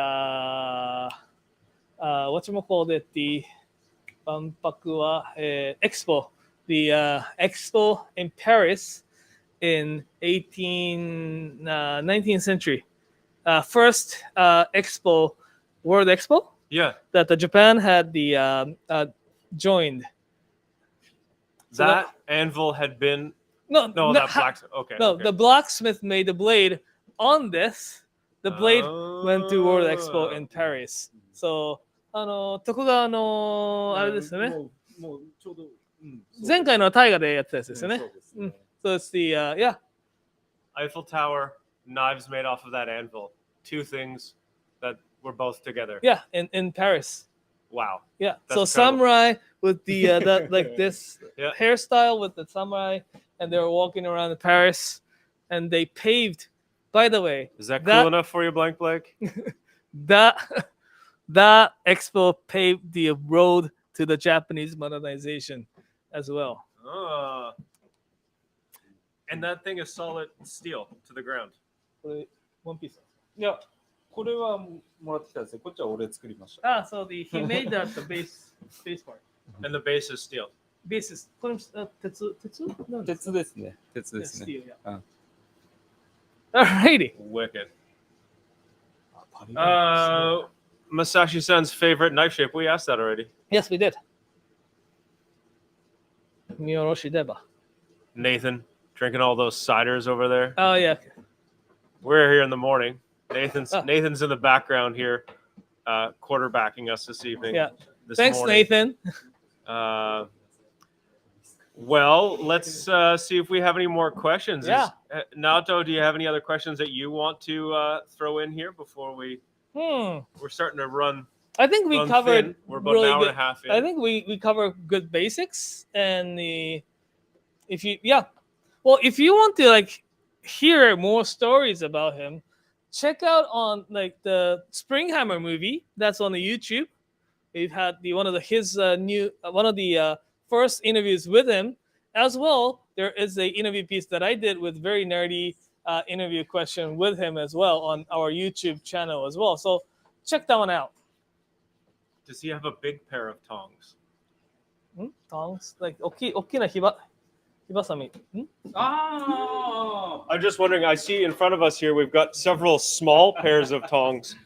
whatchamacallit, the Expo, the Expo in Paris in 19th century. First Expo, World Expo, Yeah. that Japan had the joined. So That anvil had been. No, That blacksmith. Okay. No, okay. the blacksmith made the blade on this. The blade went to World Expo in Paris. So, 徳川のあれですよね。もうちょうど、前回の大河でやってたやつですよね。そうですね。So it's the yeah. Eiffel Tower, knives made off of that anvil. Two things that were both together. Yeah, in Paris. Wow. Yeah. That's so incredible. samurai with the that like this Yeah. hairstyle with the samurai, and they were walking around in Paris, and they paved. By the way, Is that cool enough for you, Blank? that expo paved the road to the Japanese modernization as well. And that thing is solid steel to the ground. One piece. いや、これはもらってきたんですよ。こっちは俺作りました。So he made that the base part. And the base is steel. Base is これ鉄ですね。鉄ですね。Steel, yeah. Alrighty. Wicked. Masashi-san's favorite knife shape. We asked that already. Yes, we did. Miyoroshi deba. Nathan drinking all those ciders over there. Oh yeah. We're here in the morning. Nathan's in the background here, quarterbacking us this evening. Yeah. This Thanks, morning. Nathan. Well, let's see if we have any more questions. Yeah. Naoto, do you have any other questions that you want to throw in here before we? We're starting to run. I think we covered. Thin. We're about really an hour good. and a half in. I think we cover good basics, and if you want to like hear more stories about him, check out on like the Springhammer movie that's on the YouTube. We've had one of the first interviews with him as well. There is a interview piece that I did with very nerdy interview question with him as well on our YouTube channel as well. So check that one out. Does he have a big pair of tongs? Tongs like 大きな火ばさみ。I'm just wondering. I see in front of us here we've got several small pairs of tongs.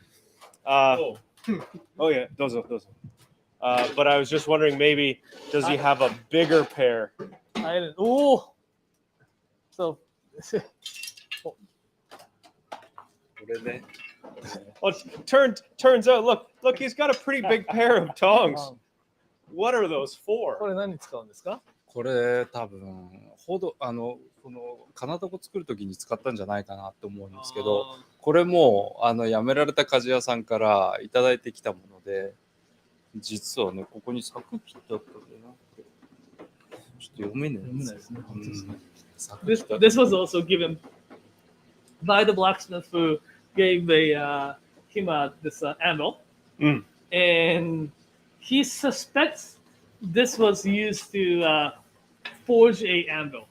Oh yeah, those. But I was just wondering, maybe does he have a bigger pair? I didn't. Oh, so. Well, turns out, look, he's got a pretty big pair of tongs. What are those for? これ何に使うんですか？これ多分この金床作る時に使ったんじゃないかなと思うんですけど、これも辞められた鍛冶屋さんからいただいてきたもので、実はねここに柵切ってあったんだよな。ちょっと読めないですね。This was also given by the blacksmith who gave him this anvil, and he suspects this was used to forge a anvil.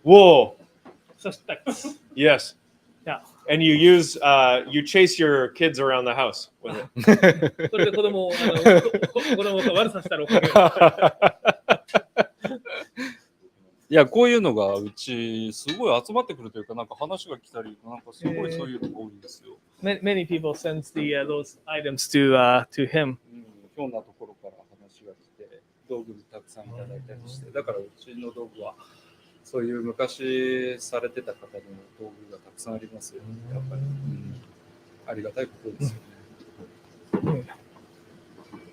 Whoa! Suspects. Yes. Yeah. And you chase your kids around the house with it. これで子供を悪さしたらおかげ。いやこういうのがうちすごい集まってくるというかなんか話が来たりなんかすごいそういうのが多いんですよ。Many people send those items to him. ひょんなところから話が来て。道具たくさんいただいたりして、だからうちの道具はそういう昔されてた方の道具がたくさんありますよね。やっぱり、ありがたいことですよね。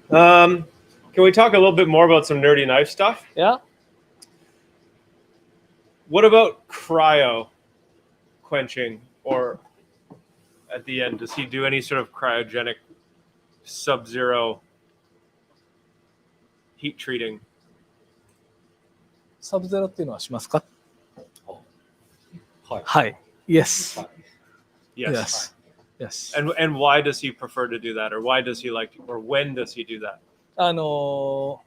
Can we talk a little bit more about some nerdy knife stuff? Yeah. What about cryo quenching, or at the end, does he do any sort of cryogenic sub-zero heat treating? サブゼロっていうのはしますか？はい。はい。Yes. はい Yes. Yes. And why does he prefer to do that, or why does he like to, or when does he do that? そ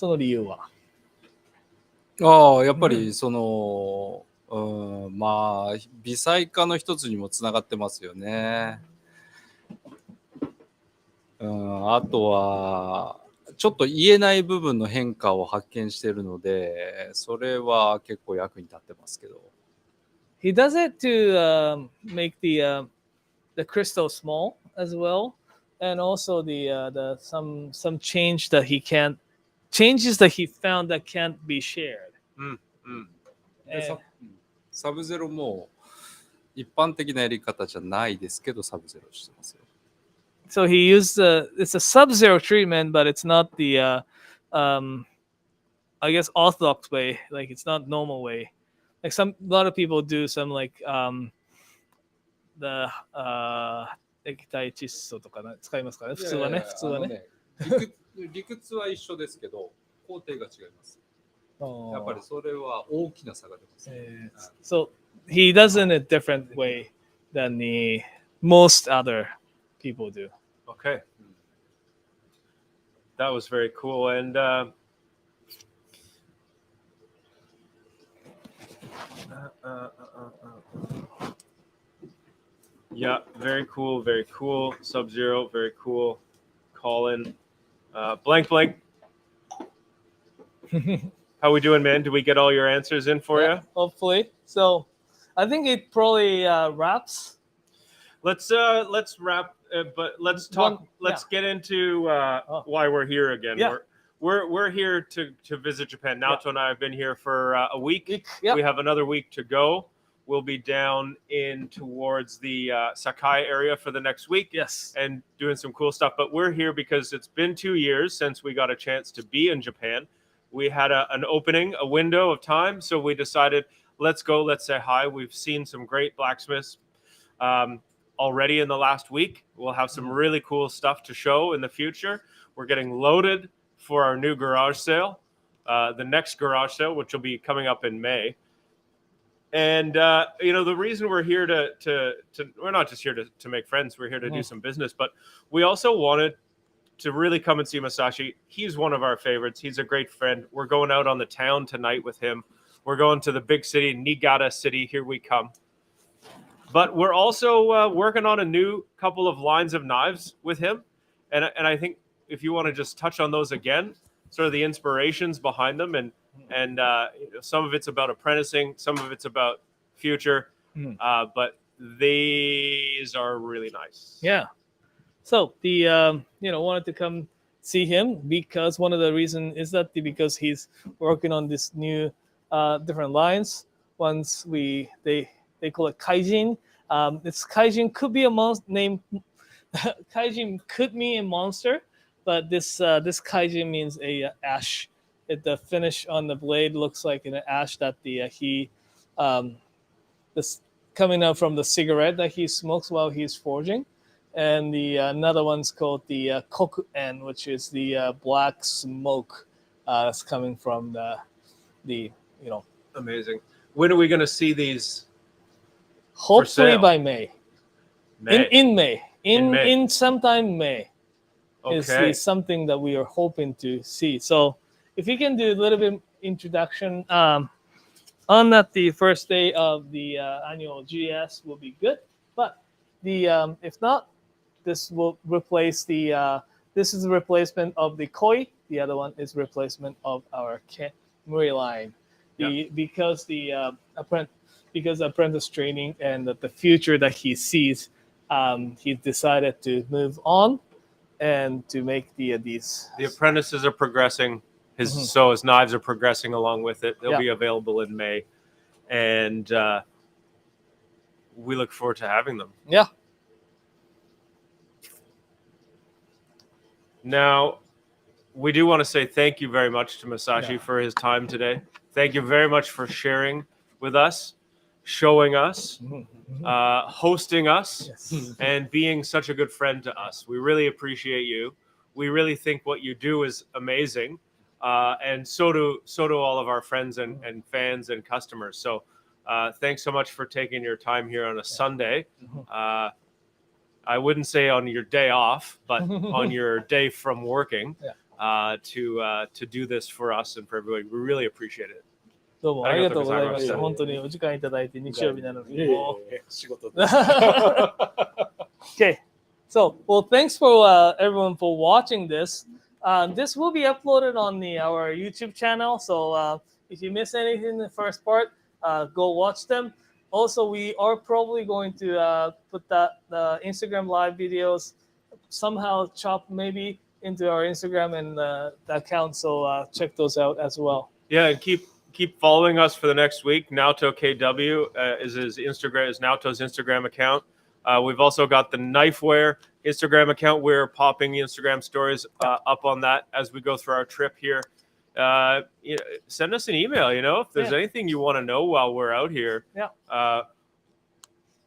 の理由はやっぱりその、まあ微細化の一つにもつながってますよね。あとはちょっと言えない部分の変化を発見しているので、それは結構役に立ってますけど。He does it to make the crystal small as well, and also the some changes that he found that can't be shared. でサブゼロも一般的なやり方じゃないですけど、サブゼロしてますよ。So he used it's a sub-zero treatment, but it's not the I guess orthodox way. Like it's not normal way. Like a lot of people do some like the 液体窒素とか使いますかね。普通はね。普通はね。理屈は一緒ですけど、工程が違います。やっぱりそれは大きな差が出ます。So he does it in a different way than most other people do. Okay. That was very cool. And yeah, very cool, very cool. Sub-Zero, very cool. Colin. Blank. How we doing, man? Did we get all your answers in for you? Hopefully. So I think it probably wraps. Let's wrap, but let's talk. Let's get into why we're here again. Yeah. We're here to visit Japan. Naoto and I have been here for a week. Yep. We have another week to go. We'll be down in towards the Sakai area for the next week. Yes. And doing some cool stuff. But we're here because it's been 2 years since we got a chance to be in Japan. We had an opening, a window of time, so we decided, let's go, let's say hi. We've seen some great blacksmiths already in the last week. We'll have some really cool stuff to show in the future. We're getting loaded for our new garage sale, the next garage sale, which will be coming up in May. And, the reason we're here we're not just here to make friends, we're here to do some business, but we also wanted to really come and see Musashi. He's one of our favorites. He's a great friend. We're going out on the town tonight with him. We're going to the big city, Niigata City. Here we come. But we're also working on a new couple of lines of knives with him. And I think if you want to just touch on those again, sort of the inspirations behind them. And some of it's about apprenticing. Some of it's about future. But these are really nice. Yeah. So wanted to come see him because one of the reasons is that because he's working on this new different lines. Once they call it kaijin. It's kaijin could be a name. Kaijin could mean a monster, but this kaijin means a ash. The finish on the blade looks like an ash that this coming out from the cigarette that he smokes while he's forging. And the another one's called the koku-en, which is the black smoke that's coming from the. Amazing. When are we going to see these? Hopefully by May. May. In May. May. In sometime May. Okay. Is something that we are hoping to see. So if you can do a little bit introduction on that, the first day of the annual GS will be good. But the if not, this will replace this is the replacement of the koi. The other one is replacement of our Muri line. Because apprentice training and the future that he sees, he decided to move on and to make these. The apprentices are progressing. Mhm. So his knives are progressing along with it. They'll Yeah. be available in May, and we look forward to having them. Yeah. Now, we do want to say thank you very much to Masashi Yeah. for his time today. Thank you very much for sharing with us, showing us, hosting us, Yes. and being such a good friend to us. We really appreciate you. We really think what you do is amazing, and so do all of our friends and fans and customers. So, thanks so much for taking your time here on a Sunday. I wouldn't say on your day off, but on your day from working, to do this for us and for everybody. We really appreciate it. どうもありがとうございました。ありがとうございました。本当にお時間いただいて日曜日なのにもう。仕事です。 Okay, so well, thanks for everyone for watching this. This will be uploaded on our YouTube channel. So if you miss anything in the first part, go watch them. Also, we are probably going to put the Instagram live videos somehow chop maybe into our Instagram and the account. So check those out as well. Yeah, and keep following us for the next week. Naoto KW is his Instagram, is Naoto's Instagram account. We've also got the Knifewear Instagram account. We're popping Instagram stories up on that as we go through our trip here. Send us an email, if there's anything you want to know while we're out here.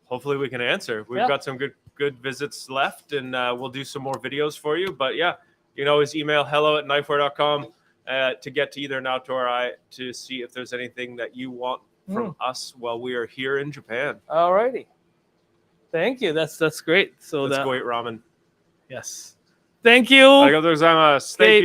Hopefully we can answer. We've got some good visits left, and we'll do some more videos for you. But yeah, you can always email hello@knifewear.com to get to either Naoto or I to see if there's anything that you want from us while we are here in Japan. Alrighty. Thank you. That's great. So that's great ramen. Yes. Thank you. ありがとうございます。Thank you.